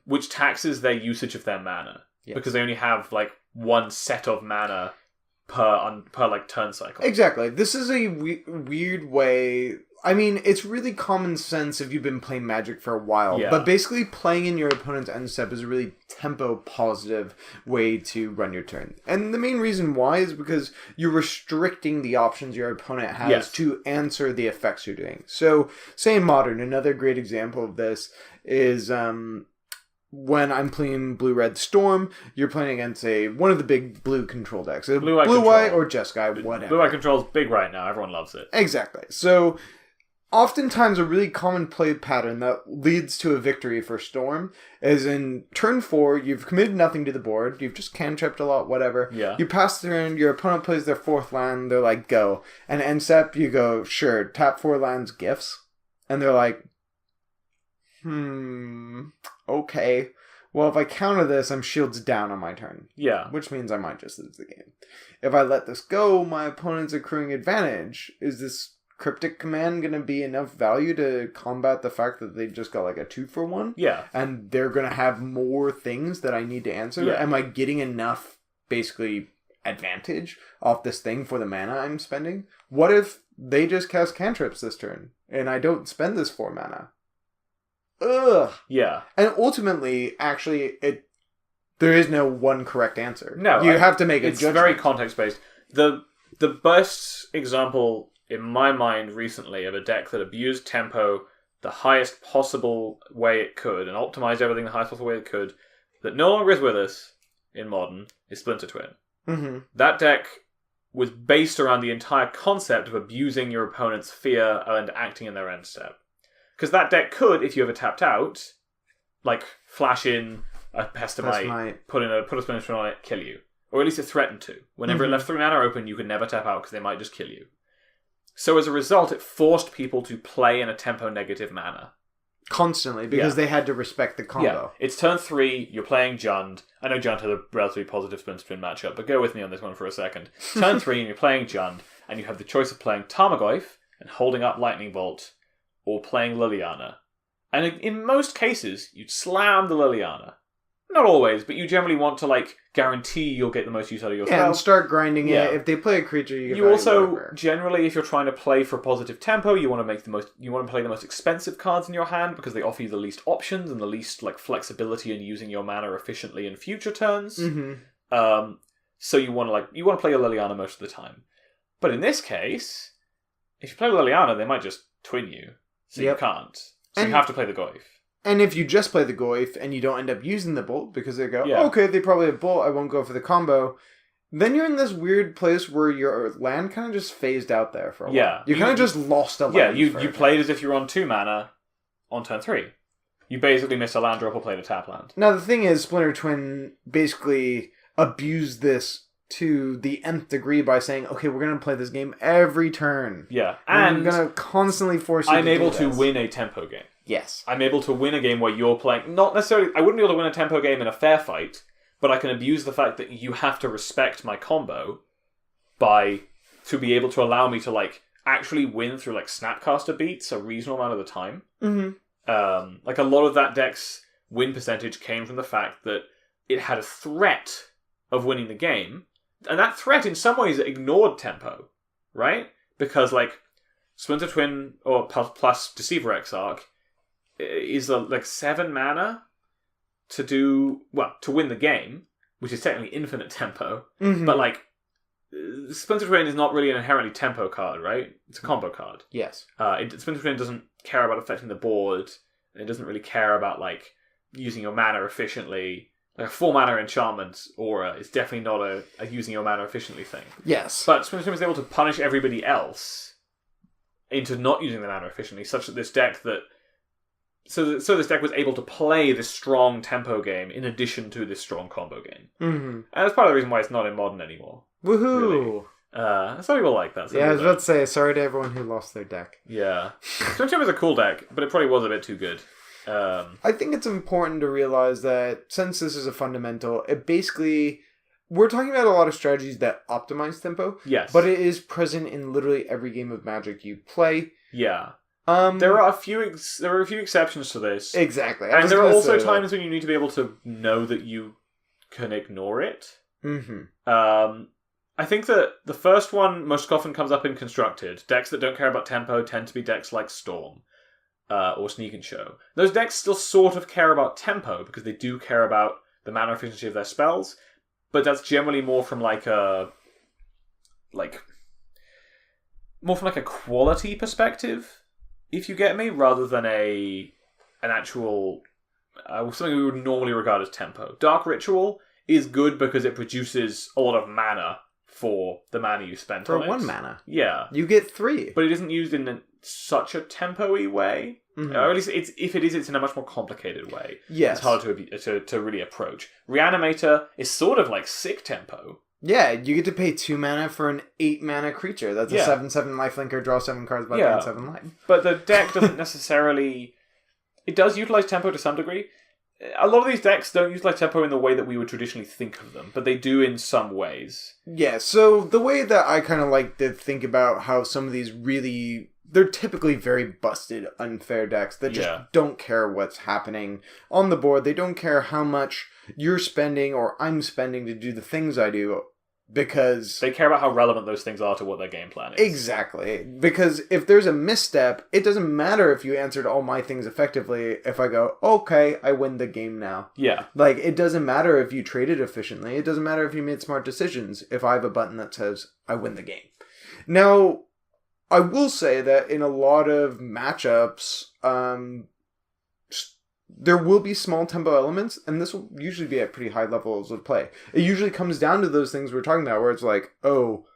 Speaker 1: which taxes their usage of their mana. Yes. Because they only have, like, one set of mana per like turn cycle.
Speaker 2: Exactly. This is a weird way. I mean, it's really common sense if you've been playing Magic for a while. Yeah. But basically, playing in your opponent's end step is a really tempo positive way to run your turn. And the main reason why is because you're restricting the options your opponent has to answer the effects you're doing. So, say in Modern, another great example of this is when I'm playing Blue-Red Storm, you're playing against one of the big blue control decks. Blue-White or Jeskai, whatever.
Speaker 1: Blue-White control is big right now. Everyone loves it.
Speaker 2: Exactly. So, oftentimes a really common play pattern that leads to a victory for Storm is in turn 4, you've committed nothing to the board, you've just cantripped a lot, whatever.
Speaker 1: Yeah.
Speaker 2: You pass the turn, your opponent plays their 4th land, they're like, go. And end step, you go, sure, tap 4 lands, gifts. And they're like, okay. Well, if I counter this, I'm shields down on my turn.
Speaker 1: Yeah.
Speaker 2: Which means I might just lose the game. If I let this go, my opponent's accruing advantage. Is this cryptic command going to be enough value to combat the fact that they just got like a 2-for-1?
Speaker 1: Yeah.
Speaker 2: And they're going to have more things that I need to answer?
Speaker 1: Yeah.
Speaker 2: Am I getting enough, basically, advantage off this thing for the mana I'm spending? What if they just cast cantrips this turn, and I don't spend this 4 mana? ugh.
Speaker 1: Yeah.
Speaker 2: And ultimately, actually, there is no one correct answer.
Speaker 1: No.
Speaker 2: You have to make a
Speaker 1: It's
Speaker 2: judgment.
Speaker 1: very context-based. The best example, in my mind, recently, of a deck that abused tempo the highest possible way it could, and optimized everything the highest possible way it could, that no longer is with us in Modern, is Splinter Twin.
Speaker 2: Mm-hmm.
Speaker 1: That deck was based around the entire concept of abusing your opponent's fear and acting in their end step. Because that deck could, if you ever tapped out, like, flash in a Pestamite, put a Splinter Twin on it, kill you. Or at least it threatened to. Whenever it left 3 mana open, you could never tap out because they might just kill you. So as a result, it forced people to play in a tempo-negative manner.
Speaker 2: Constantly, because they had to respect the combo.
Speaker 1: Yeah. It's turn 3, you're playing Jund. I know Jund had a relatively positive Splinter Twin matchup, but go with me on this one for a second. Turn 3, and you're playing Jund, and you have the choice of playing Tarmogoyf and holding up Lightning Bolt, or playing Liliana. And in most cases, you'd slam the Liliana. Not always, but you generally want to, like, guarantee you'll get the most use out of your spell.
Speaker 2: And start grinding it. If they play a creature, you get
Speaker 1: You also,
Speaker 2: whatever.
Speaker 1: generally, if you're trying to play for positive tempo, you want to play the most expensive cards in your hand because they offer you the least options and the least, like, flexibility in using your mana efficiently in future turns.
Speaker 2: Mm-hmm.
Speaker 1: So you want to play your Liliana most of the time. But in this case, if you play Liliana, they might just twin you. So you can't. So you have to play the Goyf.
Speaker 2: And if you just play the Goyf and you don't end up using the Bolt because they go,
Speaker 1: Yeah.
Speaker 2: okay, they probably have Bolt, I won't go for the combo, then you're in this weird place where your land kind of just phased out there for a while.
Speaker 1: Yeah.
Speaker 2: You kind of just lost a land.
Speaker 1: Yeah, you played as if you were on 2 mana on turn 3. You basically missed a land drop or played a tap land.
Speaker 2: Now, the thing is, Splinter Twin basically abused this to the nth degree by saying, okay, we're going to play this game every turn.
Speaker 1: Yeah.
Speaker 2: And I'm going to constantly force you
Speaker 1: I'm
Speaker 2: to
Speaker 1: able
Speaker 2: do
Speaker 1: to
Speaker 2: this.
Speaker 1: win a tempo game.
Speaker 2: Yes.
Speaker 1: I'm able to win a game where you're playing... Not necessarily... I wouldn't be able to win a tempo game in a fair fight, but I can abuse the fact that you have to respect my combo to be able to allow me to, like, actually win through, like, Snapcaster beats a reasonable amount of the time.
Speaker 2: Mm-hmm.
Speaker 1: Like, a lot of that deck's win percentage came from the fact that it had a threat of winning the game, and that threat in some ways ignored tempo, right? Because, like, Splinter Twin or plus Deceiver Exarch is like 7 mana to win the game, which is technically infinite tempo.
Speaker 2: Mm-hmm.
Speaker 1: But, like, Splinter Twin is not really an inherently tempo card, right? It's a combo card.
Speaker 2: Yes.
Speaker 1: Splinter Twin doesn't care about affecting the board, and it doesn't really care about, like, using your mana efficiently. Like, a 4 mana enchantment aura is definitely not a using your mana efficiently thing.
Speaker 2: Yes.
Speaker 1: But Splinter Twin is able to punish everybody else into not using the mana efficiently, such that this deck So this deck was able to play this strong tempo game in addition to this strong combo game.
Speaker 2: Mm-hmm.
Speaker 1: And that's part of the reason why it's not in Modern anymore.
Speaker 2: Woohoo!
Speaker 1: Really. Some people like that.
Speaker 2: I was about to say, sorry to everyone who lost their deck.
Speaker 1: Yeah. Splinter Twin was a cool deck, but it probably was a bit too good.
Speaker 2: I think it's important to realize that since this is a fundamental, it basically... We're talking about a lot of strategies that optimize tempo.
Speaker 1: Yes.
Speaker 2: But it is present in literally every game of Magic you play.
Speaker 1: Yeah. There are a few exceptions to this.
Speaker 2: Exactly.
Speaker 1: And there are also times when you need to be able to know that you can ignore it.
Speaker 2: Mm-hmm.
Speaker 1: I think that the first one most often comes up in Constructed. Decks that don't care about tempo tend to be decks like Storm or Sneak and Show. Those decks still sort of care about tempo because they do care about the mana efficiency of their spells, but that's generally more from like a quality perspective, if you get me, rather than an actual something we would normally regard as tempo. Dark Ritual is good because it produces a lot of mana for the mana you spent
Speaker 2: For
Speaker 1: on it.
Speaker 2: 1 mana.
Speaker 1: Yeah.
Speaker 2: You get 3.
Speaker 1: But it isn't used in such a tempo-y way.
Speaker 2: Mm-hmm.
Speaker 1: Or at least if it is, it's in a much more complicated way.
Speaker 2: Yes.
Speaker 1: It's hard to really approach. Reanimator is sort of like sick tempo.
Speaker 2: Yeah, you get to pay 2 mana for an 8 mana creature. That's a 7/7 lifelinker, draw 7 cards by paying 7 life.
Speaker 1: But the deck doesn't necessarily... It does utilize tempo to some degree. A lot of these decks don't utilize tempo in the way that we would traditionally think of them, but they do in some ways.
Speaker 2: Yeah, so the way that I kind of like to think about how some of these really... They're typically very busted, unfair decks that just don't care what's happening on the board. They don't care how much you're spending or I'm spending to do the things I do. because
Speaker 1: they care about how relevant those things are to what their game plan is.
Speaker 2: Exactly. Because if there's a misstep, it doesn't matter if you answered all my things effectively. If I go, okay, I win the game now.
Speaker 1: Yeah.
Speaker 2: Like, it doesn't matter if you traded efficiently. It doesn't matter if you made smart decisions. If I have a button that says, I win the game. Now, I will say that in a lot of matchups, there will be small tempo elements, and this will usually be at pretty high levels of play. It usually comes down to those things we're talking about, where it's like, oh,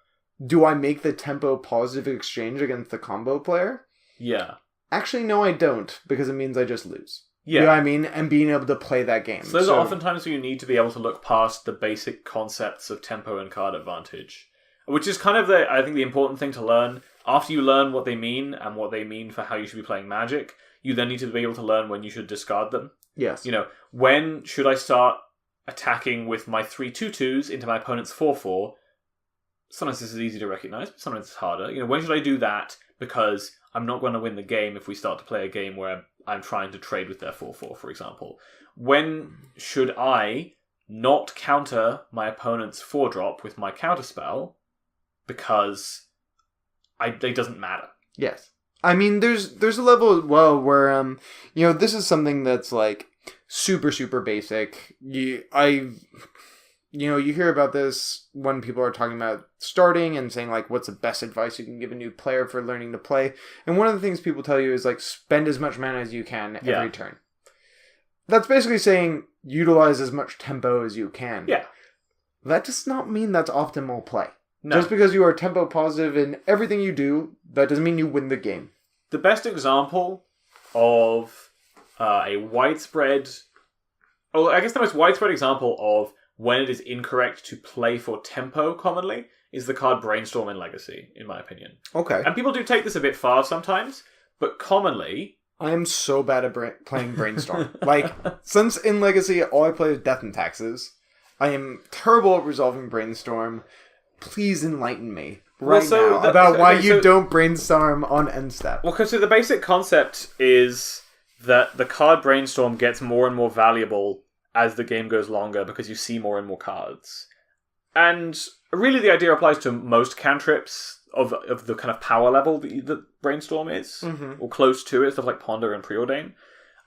Speaker 2: do I make the tempo positive exchange against the combo player?
Speaker 1: Yeah.
Speaker 2: Actually, no, I don't, because it means I just lose.
Speaker 1: Yeah.
Speaker 2: You know what I mean? And being able to play that game.
Speaker 1: So those are often times where you need to be able to look past the basic concepts of tempo and card advantage, which is kind of I think the important thing to learn. After you learn what they mean and what they mean for how you should be playing Magic, you then need to be able to learn when you should discard them.
Speaker 2: Yes.
Speaker 1: You know, when should I start attacking with my 3/2/2s into my opponent's 4/4? Sometimes this is easy to recognize, but sometimes it's harder. You know, when should I do that? Because I'm not going to win the game if we start to play a game where I'm trying to trade with their 4/4, for example. When should I not counter my opponent's 4-drop with my counterspell? Because it doesn't matter.
Speaker 2: Yes. I mean, there's a level as well where, this is something that's, like, super, super basic. You hear about this when people are talking about starting and saying, like, what's the best advice you can give a new player for learning to play. And one of the things people tell you is, like, spend as much mana as you can every turn. That's basically saying utilize as much tempo as you can.
Speaker 1: Yeah.
Speaker 2: That does not mean that's optimal play.
Speaker 1: No.
Speaker 2: Just because you are tempo positive in everything you do, that doesn't mean you win the game.
Speaker 1: The best example of a widespread... Oh, I guess the most widespread example of when it is incorrect to play for tempo commonly is the card Brainstorm in Legacy, in my opinion.
Speaker 2: Okay.
Speaker 1: And people do take this a bit far sometimes, but commonly...
Speaker 2: I am so bad at playing Brainstorm. Like, since in Legacy, all I play is Death and Taxes. I am terrible at resolving Brainstorm. Please enlighten me now about why you don't brainstorm on end step.
Speaker 1: Well, because the basic concept is that the card Brainstorm gets more and more valuable as the game goes longer because you see more and more cards. And really the idea applies to most cantrips of the kind of power level that Brainstorm is, or close to it, stuff like Ponder and Preordain.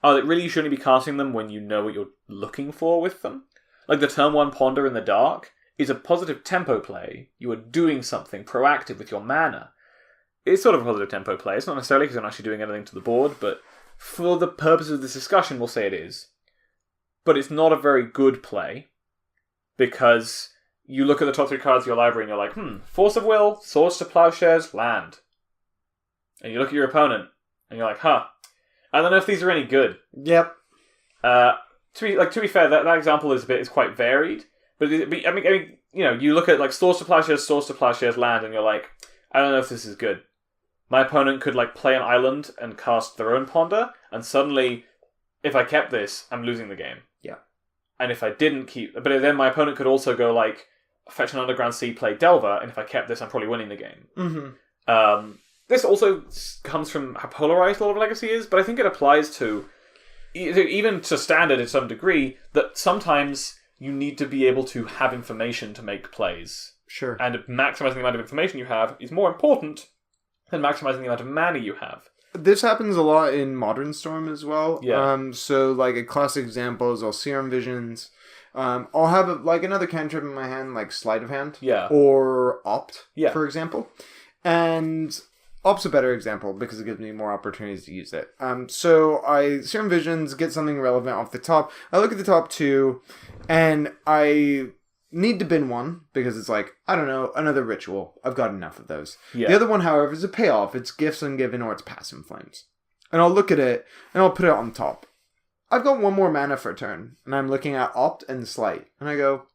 Speaker 1: That really you should only be casting them when you know what you're looking for with them. Like the turn 1 Ponder in the Dark is a positive tempo play. You are doing something proactive with your mana. It's sort of a positive tempo play. It's not necessarily because you're not actually doing anything to the board, but for the purposes of this discussion, we'll say it is. But it's not a very good play, because you look at the top 3 cards of your library and you're like, Force of Will, Swords to Plowshares, Land. And you look at your opponent and you're like, I don't know if these are any good.
Speaker 2: Yep.
Speaker 1: To be fair, that example is quite varied. But I mean, you look at like Swords to Plowshares, Land, and you're like, I don't know if this is good. My opponent could like play an island and cast their own Ponder, and suddenly, if I kept this, I'm losing the game.
Speaker 2: Yeah.
Speaker 1: And if I didn't keep, but then my opponent could also go like fetch an Underground Sea, play Delver, and if I kept this, I'm probably winning the game.
Speaker 2: Mm-hmm.
Speaker 1: This also comes from how polarized a lot of Legacy is, but I think it applies to even to Standard to some degree, that sometimes you need to be able to have information to make plays.
Speaker 2: Sure.
Speaker 1: And maximizing the amount of information you have is more important than maximizing the amount of mana you have.
Speaker 2: This happens a lot in Modern Storm as well.
Speaker 1: Yeah.
Speaker 2: So, like, a classic example is Serum Visions. I'll have, another cantrip in my hand, like Sleight of Hand.
Speaker 1: Yeah.
Speaker 2: Or Opt,
Speaker 1: Yeah.
Speaker 2: for example. And Opt's a better example because it gives me more opportunities to use it. So I Serum Visions, get something relevant off the top. I look at the top 2, and I need to bin one because it's like, I don't know, another ritual. I've got enough of those.
Speaker 1: Yeah.
Speaker 2: The other one, however, is a payoff. It's Gifts Ungiven or it's Pass in Flames. And I'll look at it, and I'll put it on top. I've got one more mana for a turn, and I'm looking at Opt and Sleight. And I go.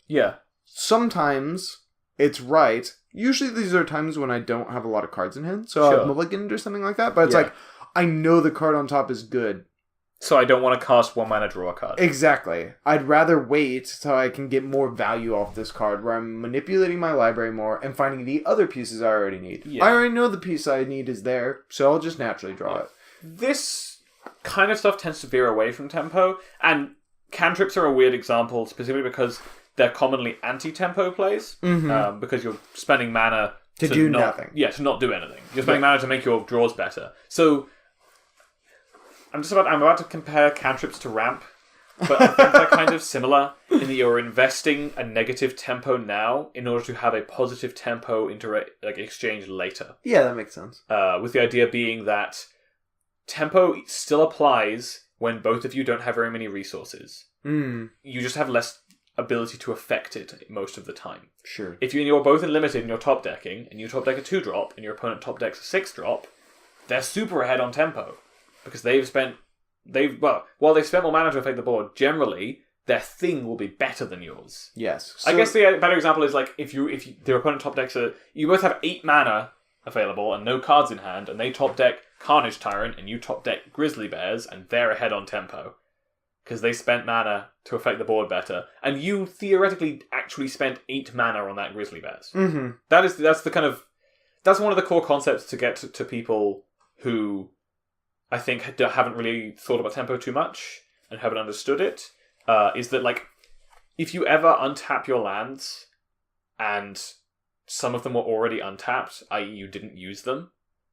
Speaker 1: Yeah.
Speaker 2: Sometimes it's right. Usually these are times when I don't have a lot of cards in hand, so
Speaker 1: Sure.
Speaker 2: I've mulliganed or something like that. But it's like, I know the card on top is good.
Speaker 1: So I don't want to cast 1 mana, draw a card.
Speaker 2: Exactly. I'd rather wait so I can get more value off this card, where I'm manipulating my library more and finding the other pieces I already need.
Speaker 1: Yeah.
Speaker 2: I already know the piece I need is there, so I'll just naturally draw it.
Speaker 1: This kind of stuff tends to veer away from tempo, and cantrips are a weird example, specifically because they're commonly anti-tempo plays because you're spending mana
Speaker 2: to do nothing.
Speaker 1: Yeah, to not do anything. You're spending mana to make your draws better. So I'm about to compare cantrips to ramp, but I think they're kind of similar in that you're investing a negative tempo now in order to have a positive tempo exchange later.
Speaker 2: Yeah, that makes sense.
Speaker 1: With the idea being that tempo still applies when both of you don't have very many resources. You just have less ability to affect it most of the time.
Speaker 2: Sure.
Speaker 1: If you're both in limited and you're top decking, and you top deck a 2-drop, and your opponent top decks a 6-drop, they're super ahead on tempo. Because while they've spent more mana to affect the board, generally, their thing will be better than yours.
Speaker 2: Yes.
Speaker 1: I guess the better example is like if their opponent top decks you both have 8 mana available and no cards in hand, and they top deck Carnage Tyrant and you top deck Grizzly Bears, and they're ahead on tempo. Because they spent mana to affect the board better, and you theoretically actually spent 8 mana on that Grizzly Bears.
Speaker 2: Mm-hmm.
Speaker 1: That's one of the core concepts to get to people who I think haven't really thought about tempo too much and haven't understood it. Is that like if you ever untap your lands and some of them were already untapped, i.e. you didn't use them,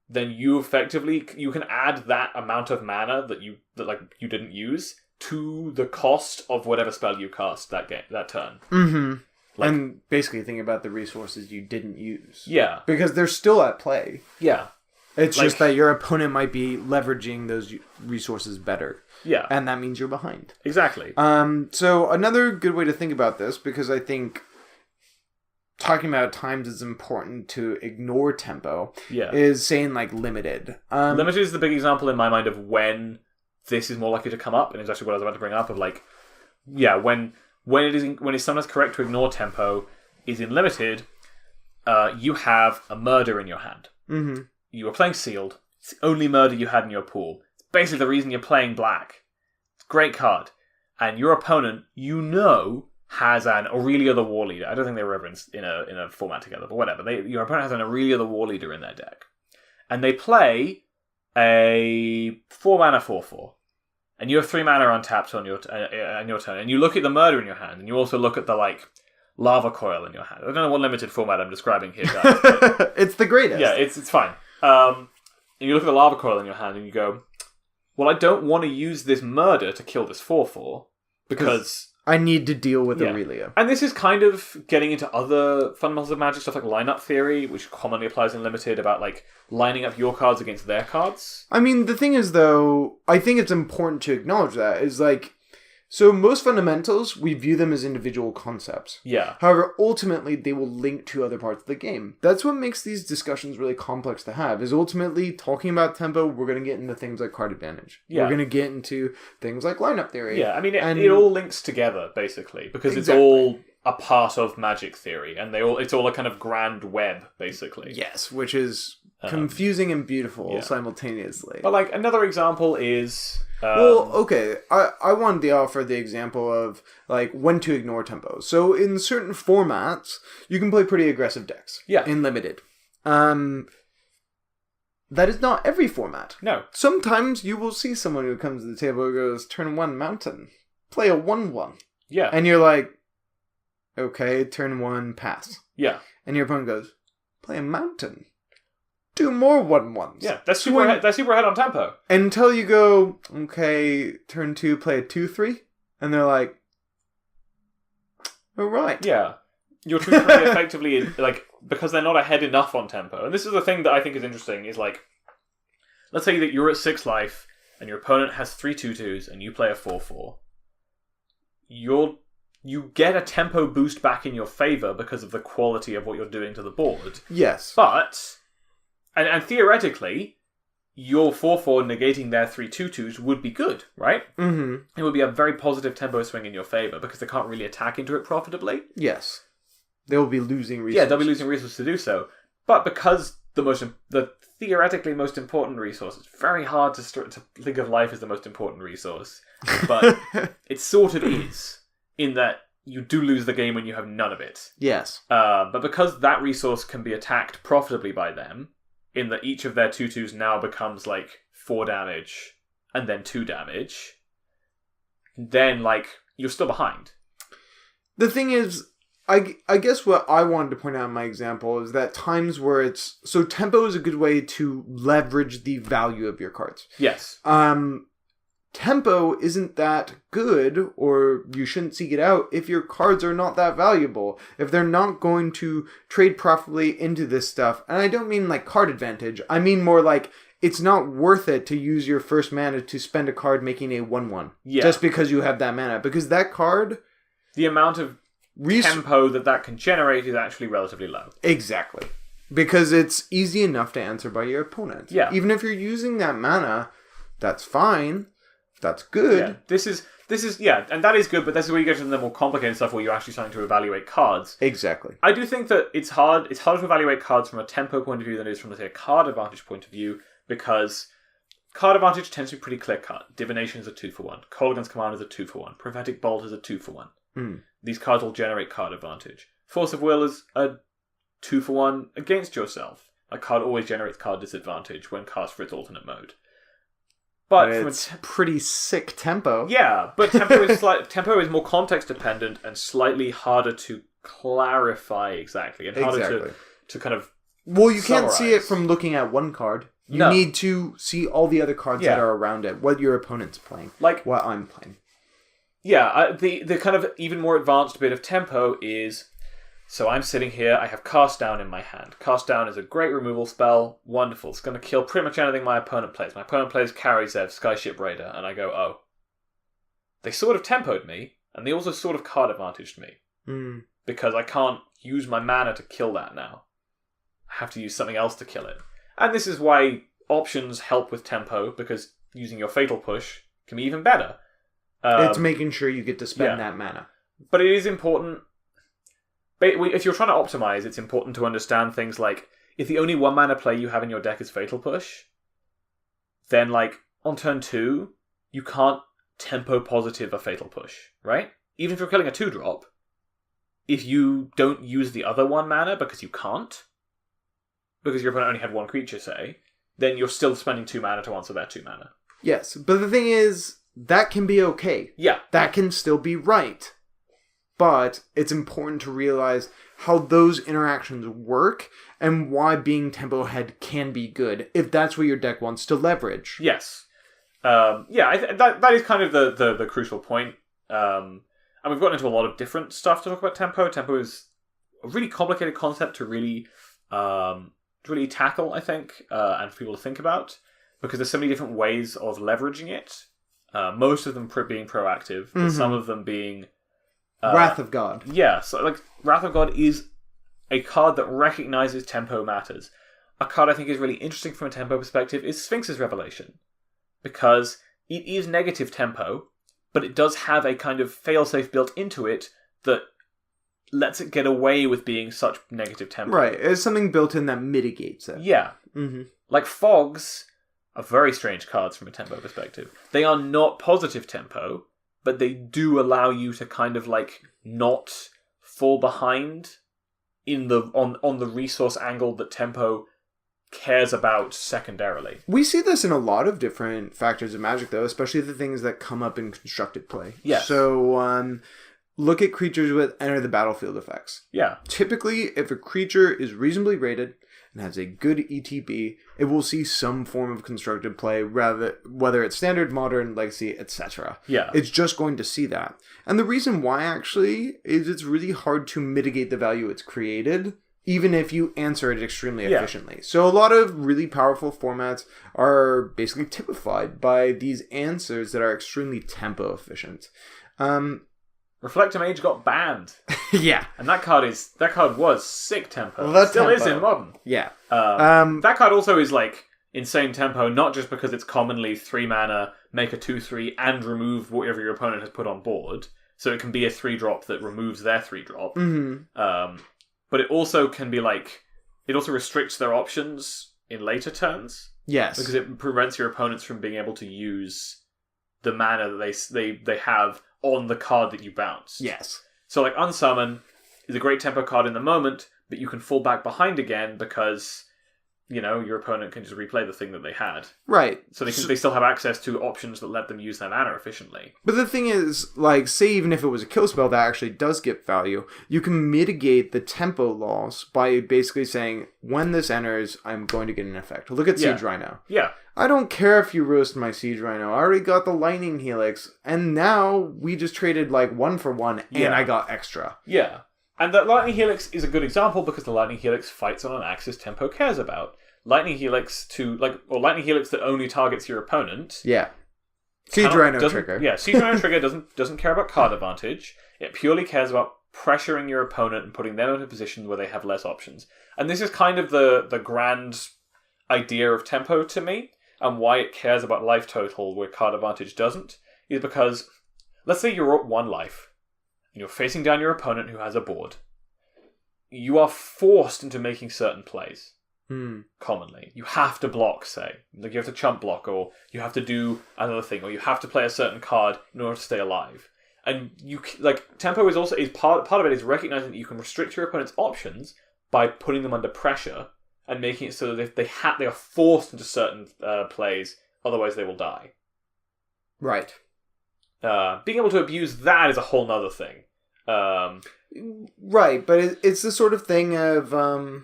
Speaker 1: then you can add that amount of mana that you didn't use to the cost of whatever spell you cast that turn.
Speaker 2: Mm-hmm. And basically think about the resources you didn't use.
Speaker 1: Yeah.
Speaker 2: Because they're still at play.
Speaker 1: Yeah.
Speaker 2: It's just that your opponent might be leveraging those resources better.
Speaker 1: Yeah.
Speaker 2: And that means you're behind.
Speaker 1: Exactly.
Speaker 2: So another good way to think about this, because I think talking about times it's important to ignore tempo, is saying like limited.
Speaker 1: Limited is the big example in my mind of when this is more likely to come up, and it's actually what I was about to bring up of like, when it's sometimes correct to ignore tempo is in limited, you have a murder in your hand.
Speaker 2: Mm-hmm.
Speaker 1: You were playing sealed. It's the only murder you had in your pool. It's basically the reason you're playing black. It's a great card. And your opponent, has an Aurelia the War Leader. I don't think they were ever in a format together, but whatever. Your opponent has an Aurelia the War Leader in their deck. And they play a 4-mana 4/4. And you have 3 mana untapped on your turn. And you look at the murder in your hand, and you also look at the lava coil in your hand. I don't know what limited format I'm describing here, guys.
Speaker 2: It's the greatest.
Speaker 1: Yeah, it's fine. And you look at the lava coil in your hand, and you go, well, I don't want to use this murder to kill this 4/4 because
Speaker 2: I need to deal with Aurelia.
Speaker 1: And this is kind of getting into other fundamentals of Magic stuff like lineup theory, which commonly applies in limited about lining up your cards against their cards.
Speaker 2: I mean, the thing is, though, I think it's important to acknowledge that is so most fundamentals, we view them as individual concepts.
Speaker 1: Yeah.
Speaker 2: However, ultimately, they will link to other parts of the game. That's what makes these discussions really complex to have, is ultimately talking about tempo, we're going to get into things like card advantage. Yeah. We're going to get into things like lineup theory.
Speaker 1: Yeah, I mean, it all links together, basically, because it's all a part of Magic theory, and it's all a kind of grand web, basically.
Speaker 2: Yes, which is confusing and beautiful simultaneously.
Speaker 1: But, another example is...
Speaker 2: I wanted to offer the example of, when to ignore tempo. So, in certain formats, you can play pretty aggressive decks.
Speaker 1: Yeah.
Speaker 2: In limited. That is not every format.
Speaker 1: No.
Speaker 2: Sometimes you will see someone who comes to the table and goes, turn 1 mountain. Play a 1/1.
Speaker 1: Yeah.
Speaker 2: And you're like, okay, turn 1, pass.
Speaker 1: Yeah.
Speaker 2: And your opponent goes, play a mountain. 2 more 1/1s.
Speaker 1: Yeah, that's super ahead on tempo.
Speaker 2: Until you go, okay, turn 2, play a 2/3. And they're like, all right.
Speaker 1: Yeah. Your 2/3 effectively, because they're not ahead enough on tempo. And this is the thing that I think is interesting, is let's say that you're at 6 life, and your opponent has 3 2/2s, and you play a 4/4. You get a tempo boost back in your favor because of the quality of what you're doing to the board.
Speaker 2: Yes.
Speaker 1: But... And theoretically, your 4/4 negating their 3 2/2s would be good, right?
Speaker 2: Mm-hmm.
Speaker 1: It would be a very positive tempo swing in your favor because they can't really attack into it profitably.
Speaker 2: Yes. They'll be losing resources.
Speaker 1: Yeah, they'll be losing resources to do so. But because the theoretically most important resource, it's very hard to think of life as the most important resource. But it sort of is, in that you do lose the game when you have none of it.
Speaker 2: Yes.
Speaker 1: But because that resource can be attacked profitably by them, in that each of their 2/2s now becomes 4 damage and then 2 damage, then you're still behind.
Speaker 2: The thing is, I guess what I wanted to point out in my example is that times where it's... So tempo is a good way to leverage the value of your cards.
Speaker 1: Yes.
Speaker 2: Tempo isn't that good, or you shouldn't seek it out if your cards are not that valuable. If they're not going to trade profitably into this stuff. And I don't mean like card advantage. I mean more like it's not worth it to use your first mana to spend a card making a 1/1.
Speaker 1: Yeah.
Speaker 2: Just because you have that mana. Because that card...
Speaker 1: The amount of tempo that can generate is actually relatively low. Exactly.
Speaker 2: Because it's easy enough to answer by your opponent.
Speaker 1: Yeah.
Speaker 2: Even if you're using that mana, that's fine. That's good.
Speaker 1: Yeah. This is and that is good, but this is where you get to the more complicated stuff where you're actually starting to evaluate cards.
Speaker 2: Exactly.
Speaker 1: I do think that it's harder to evaluate cards from a tempo point of view than it is from, let's say, a card advantage point of view, because card advantage tends to be pretty clear cut. Divination is a 2-for-1. Call Against Command is a 2-for-1. Prophetic Bolt is a 2-for-1. These cards will generate card advantage. Force of Will is a 2-for-1 against yourself. A card always generates card disadvantage when cast for its alternate mode. But
Speaker 2: it's pretty sick tempo.
Speaker 1: Yeah, but tempo is more context dependent and slightly harder to clarify exactly, and harder to kind of
Speaker 2: Well, you
Speaker 1: summarize.
Speaker 2: Can't see it from looking at one card. You need to see all the other cards that are around it. What your opponent's playing. Like what I'm playing.
Speaker 1: Yeah, the kind of even more advanced bit of tempo is... So I'm sitting here, I have Cast Down in my hand. Cast Down is a great removal spell. Wonderful. It's going to kill pretty much anything my opponent plays. My opponent plays Karizev, Skyship Raider, and I go, oh. They sort of tempoed me, and they also sort of card advantaged me. Because I can't use my mana to kill that now. I have to use something else to kill it. And this is why options help with tempo, because using your Fatal Push can be even better.
Speaker 2: It's making sure you get to spend that mana.
Speaker 1: But it is important... If you're trying to optimize, it's important to understand things like, if the only 1-mana play you have in your deck is Fatal Push, then, like, on turn 2, you can't tempo positive a Fatal Push, right? Even if you're killing a 2-drop, if you don't use the other 1 mana because you can't, because your opponent only had 1 creature, say, then you're still spending 2 mana to answer that 2 mana.
Speaker 2: Yes, but the thing is, that can be okay.
Speaker 1: Yeah.
Speaker 2: That can still be right. But it's important to realize how those interactions work and why being tempo ahead can be good if that's what your deck wants to leverage.
Speaker 1: Yes. That is kind of the crucial point. And we've gotten into a lot of different stuff to talk about tempo. Tempo is a really complicated concept to really tackle, I think, and for people to think about, because there's so many different ways of leveraging it. Most of them being proactive, but some of them being...
Speaker 2: Wrath of God.
Speaker 1: Yeah, so like Wrath of God is a card that recognizes tempo matters. A card I think is really interesting from a tempo perspective is Sphinx's Revelation, because it is negative tempo, but it does have a kind of failsafe built into it that lets it get away with being such negative tempo.
Speaker 2: Right, there's something built in that mitigates it.
Speaker 1: Yeah. Like Fogs are very strange cards from a tempo perspective. They are not positive tempo, but they do allow you to kind of like not fall behind in the on the resource angle that tempo cares about secondarily.
Speaker 2: We see this in a lot of different factors of Magic, though, especially the things that come up in constructed play.
Speaker 1: Yeah.
Speaker 2: So, look at creatures with Enter the Battlefield effects.
Speaker 1: Yeah.
Speaker 2: Typically, if a creature is reasonably rated and has a good ETB, it will see some form of constructed play, whether it's standard, modern, legacy, etc.
Speaker 1: Yeah.
Speaker 2: It's just going to see that. And the reason why, actually, is it's really hard to mitigate the value it's created, even if you answer it extremely efficiently. So a lot of really powerful formats are basically typified by these answers that are extremely tempo efficient.
Speaker 1: Reflector Mage got banned.
Speaker 2: Yeah.
Speaker 1: And that card was sick tempo.
Speaker 2: Well,
Speaker 1: Still
Speaker 2: tempo
Speaker 1: is in Modern.
Speaker 2: Yeah.
Speaker 1: That card also is like insane tempo, not just because it's commonly 3 mana, make a 2/3, and remove whatever your opponent has put on board. So it can be a 3-drop that removes their 3-drop. But it also can be like, it also restricts their options in later turns.
Speaker 2: Yes.
Speaker 1: Because it prevents your opponents from being able to use the mana that they have on the card that you bounce.
Speaker 2: Yes.
Speaker 1: So like Unsummon is a great tempo card in the moment, but you can fall back behind again because your opponent can just replay the thing that they had.
Speaker 2: Right.
Speaker 1: So they still have access to options that let them use their mana efficiently.
Speaker 2: But the thing is, like, say even if it was a kill spell that actually does get value, you can mitigate the tempo loss by basically saying, when this enters, I'm going to get an effect. Look at Siege Rhino.
Speaker 1: Yeah.
Speaker 2: I don't care if you roast my Siege Rhino. I already got the Lightning Helix, and now we just traded, like, 1 for 1, and I got extra.
Speaker 1: Yeah. And the Lightning Helix is a good example because the Lightning Helix fights on an axis Tempo cares about. Lightning Helix Lightning Helix that only targets your opponent.
Speaker 2: Yeah. Siege Rhino trigger.
Speaker 1: Yeah, Siege Rhino trigger doesn't care about card advantage. It purely cares about pressuring your opponent and putting them in a position where they have less options. And this is kind of the grand idea of Tempo to me, and why it cares about life total where card advantage doesn't, is because, let's say you're at 1 life, and you're facing down your opponent who has a board. You are forced into making certain plays. Commonly. You have to block, say. Like you have to chump block, or you have to do another thing, or you have to play a certain card in order to stay alive. And Tempo is part of it is recognizing that you can restrict your opponent's options by putting them under pressure and making it so that they are forced into certain plays, otherwise they will die.
Speaker 2: Right.
Speaker 1: Being able to abuse that is a whole nother thing.
Speaker 2: Right, but it's the sort of thing of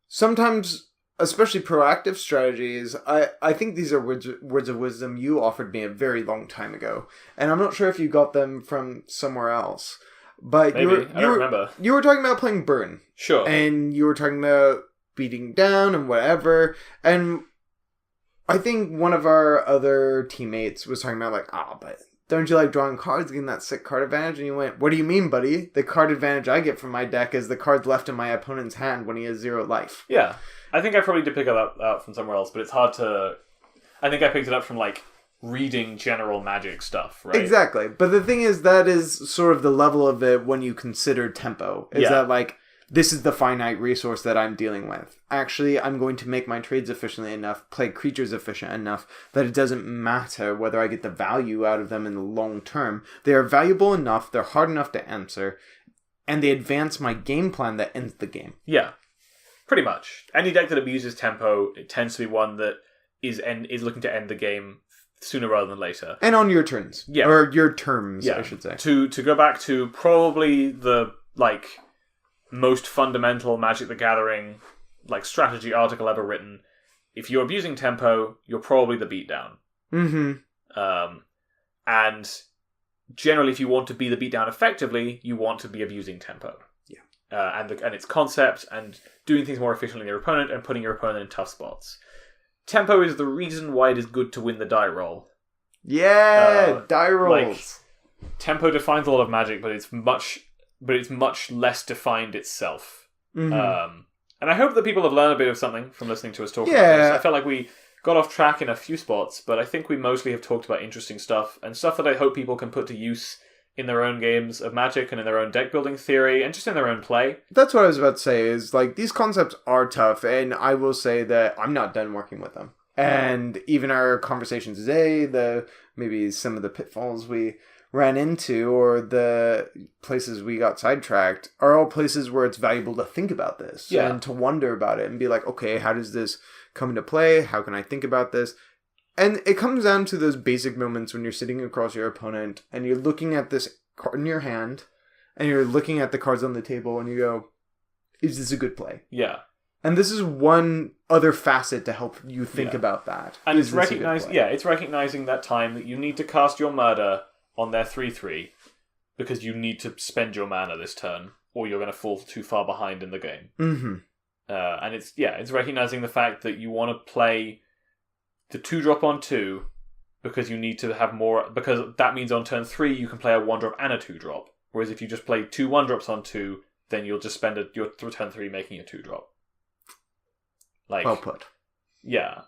Speaker 2: sometimes, especially proactive strategies, I think these are words of wisdom you offered me a very long time ago, and I'm not sure if you got them from somewhere else. But
Speaker 1: maybe. I don't remember.
Speaker 2: You were talking about playing Burn.
Speaker 1: Sure.
Speaker 2: And you were talking about beating down and whatever. And I think one of our other teammates was talking about but don't you like drawing cards, getting that sick card advantage? And you went, what do you mean, buddy? The card advantage I get from my deck is the cards left in my opponent's hand when he has 0 life.
Speaker 1: Yeah. I think I probably did pick it up from somewhere else, but it's hard to... I think I picked it up from, reading general Magic stuff, right?
Speaker 2: Exactly. But the thing is, that is sort of the level of it when you consider Tempo. Is that, this is the finite resource that I'm dealing with. Actually, I'm going to make my trades efficiently enough, play creatures efficient enough, that it doesn't matter whether I get the value out of them in the long term. They are valuable enough, they're hard enough to answer, and they advance my game plan that ends the game.
Speaker 1: Yeah. Pretty much. Any deck that abuses Tempo, it tends to be one that is looking to end the game sooner rather than later.
Speaker 2: And on your turns.
Speaker 1: Yeah.
Speaker 2: Or your terms, I should say.
Speaker 1: To go back to probably the, most fundamental Magic the Gathering, strategy article ever written, if you're abusing Tempo, you're probably the beatdown.
Speaker 2: Mm-hmm.
Speaker 1: And generally, if you want to be the beatdown effectively, you want to be abusing Tempo. Yeah. And its concept, and doing things more efficiently than your opponent, and putting your opponent in tough spots. Tempo is the reason why it is good to win the die roll.
Speaker 2: Yeah, die rolls.
Speaker 1: Tempo defines a lot of Magic, but it's much less defined itself.
Speaker 2: Mm-hmm.
Speaker 1: And I hope that people have learned a bit of something from listening to us talk about this. I felt like we got off track in a few spots, but I think we mostly have talked about interesting stuff, and stuff that I hope people can put to use in their own games of Magic and in their own deck building theory and just in their own play.
Speaker 2: That's what I was about to say, is these concepts are tough, and I will say that I'm not done working with them. And even our conversation today, maybe some of the pitfalls we ran into or the places we got sidetracked are all places where it's valuable to think about this and to wonder about it and be like, okay, how does this come into play? How can I think about this? And it comes down to those basic moments when you're sitting across your opponent and you're looking at this card in your hand and you're looking at the cards on the table and you go, is this a good play?
Speaker 1: Yeah.
Speaker 2: And this is one other facet to help you think about that.
Speaker 1: And it's recognizing that time that you need to cast your murder on their 3/3 because you need to spend your mana this turn or you're going to fall too far behind in the game.
Speaker 2: Mm-hmm.
Speaker 1: And it's recognizing the fact that you want to play the 2-drop on 2 because you need to have more, because that means on turn 3 you can play a 1-drop and a 2-drop. Whereas if you just play 2 1-drops on 2, then you'll just spend your turn 3 making a 2-drop.
Speaker 2: Well put.
Speaker 1: Yeah.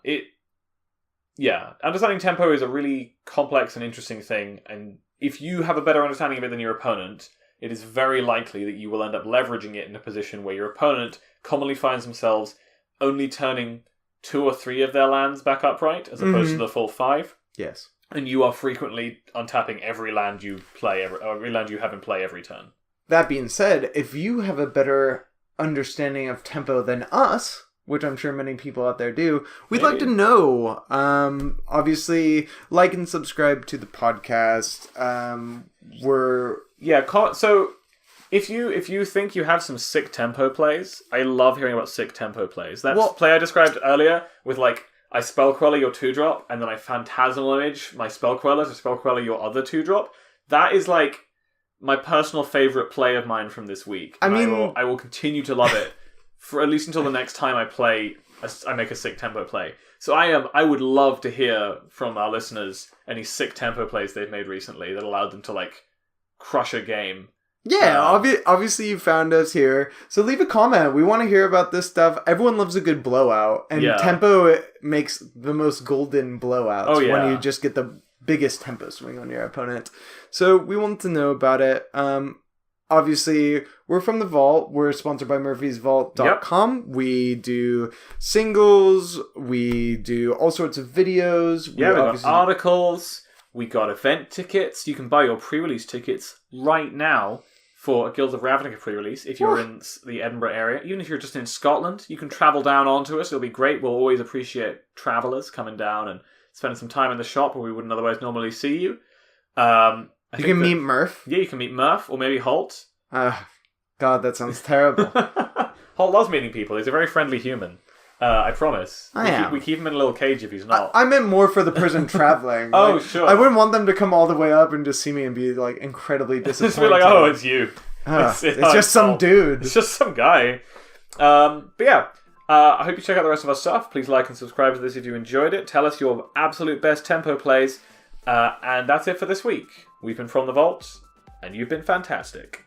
Speaker 1: Understanding Tempo is a really complex and interesting thing, and if you have a better understanding of it than your opponent, it is very likely that you will end up leveraging it in a position where your opponent commonly finds themselves only turning 2 or 3 of their lands back upright, as opposed to the full 5.
Speaker 2: Yes.
Speaker 1: And you are frequently untapping every land you play, every land you have in play every turn.
Speaker 2: That being said, if you have a better understanding of Tempo than us, which I'm sure many people out there do, we'd
Speaker 1: Maybe.
Speaker 2: like to know. Obviously, like and subscribe to the podcast.
Speaker 1: So if you think you have some sick tempo plays, I love hearing about sick tempo plays. That play I described earlier with like I spell queller your 2-drop and then I phantasmal image my spell queller to spell queller your other 2-drop. That is like my personal favorite play of mine from this week. I will continue to love it for at least until the next time I make a sick tempo play. So I would love to hear from our listeners any sick tempo plays they've made recently that allowed them to like crush a game.
Speaker 2: Yeah, obviously you found us here. So leave a comment. We want to hear about this stuff. Everyone loves a good blowout. And tempo makes the most golden blowouts when you just get the biggest tempo swing on your opponent. So we want to know about it. Obviously, we're from the Vault. We're sponsored by murphysvault.com. Yep. We do singles. We do all sorts of videos.
Speaker 1: We got articles. We got event tickets. You can buy your pre-release tickets right now for a Guild of Ravnica pre-release if you're in the Edinburgh area. Even if you're just in Scotland, you can travel down onto us. It'll be great. We'll always appreciate travellers coming down and spending some time in the shop where we wouldn't otherwise normally see you.
Speaker 2: You can meet Murph.
Speaker 1: Yeah, you can meet Murph or maybe Holt.
Speaker 2: God, that sounds terrible.
Speaker 1: Holt loves meeting people. He's a very friendly human. I promise. We keep him in a little cage if he's not.
Speaker 2: I meant more for the person traveling.
Speaker 1: Oh, sure.
Speaker 2: I wouldn't want them to come all the way up and just see me and be like incredibly disappointed.
Speaker 1: Just be like, oh, it's you.
Speaker 2: It's just some dude.
Speaker 1: It's just some guy. But yeah, I hope you check out the rest of our stuff. Please like and subscribe to this if you enjoyed it. Tell us your absolute best tempo plays. And that's it for this week. We've been From the Vault, and you've been fantastic.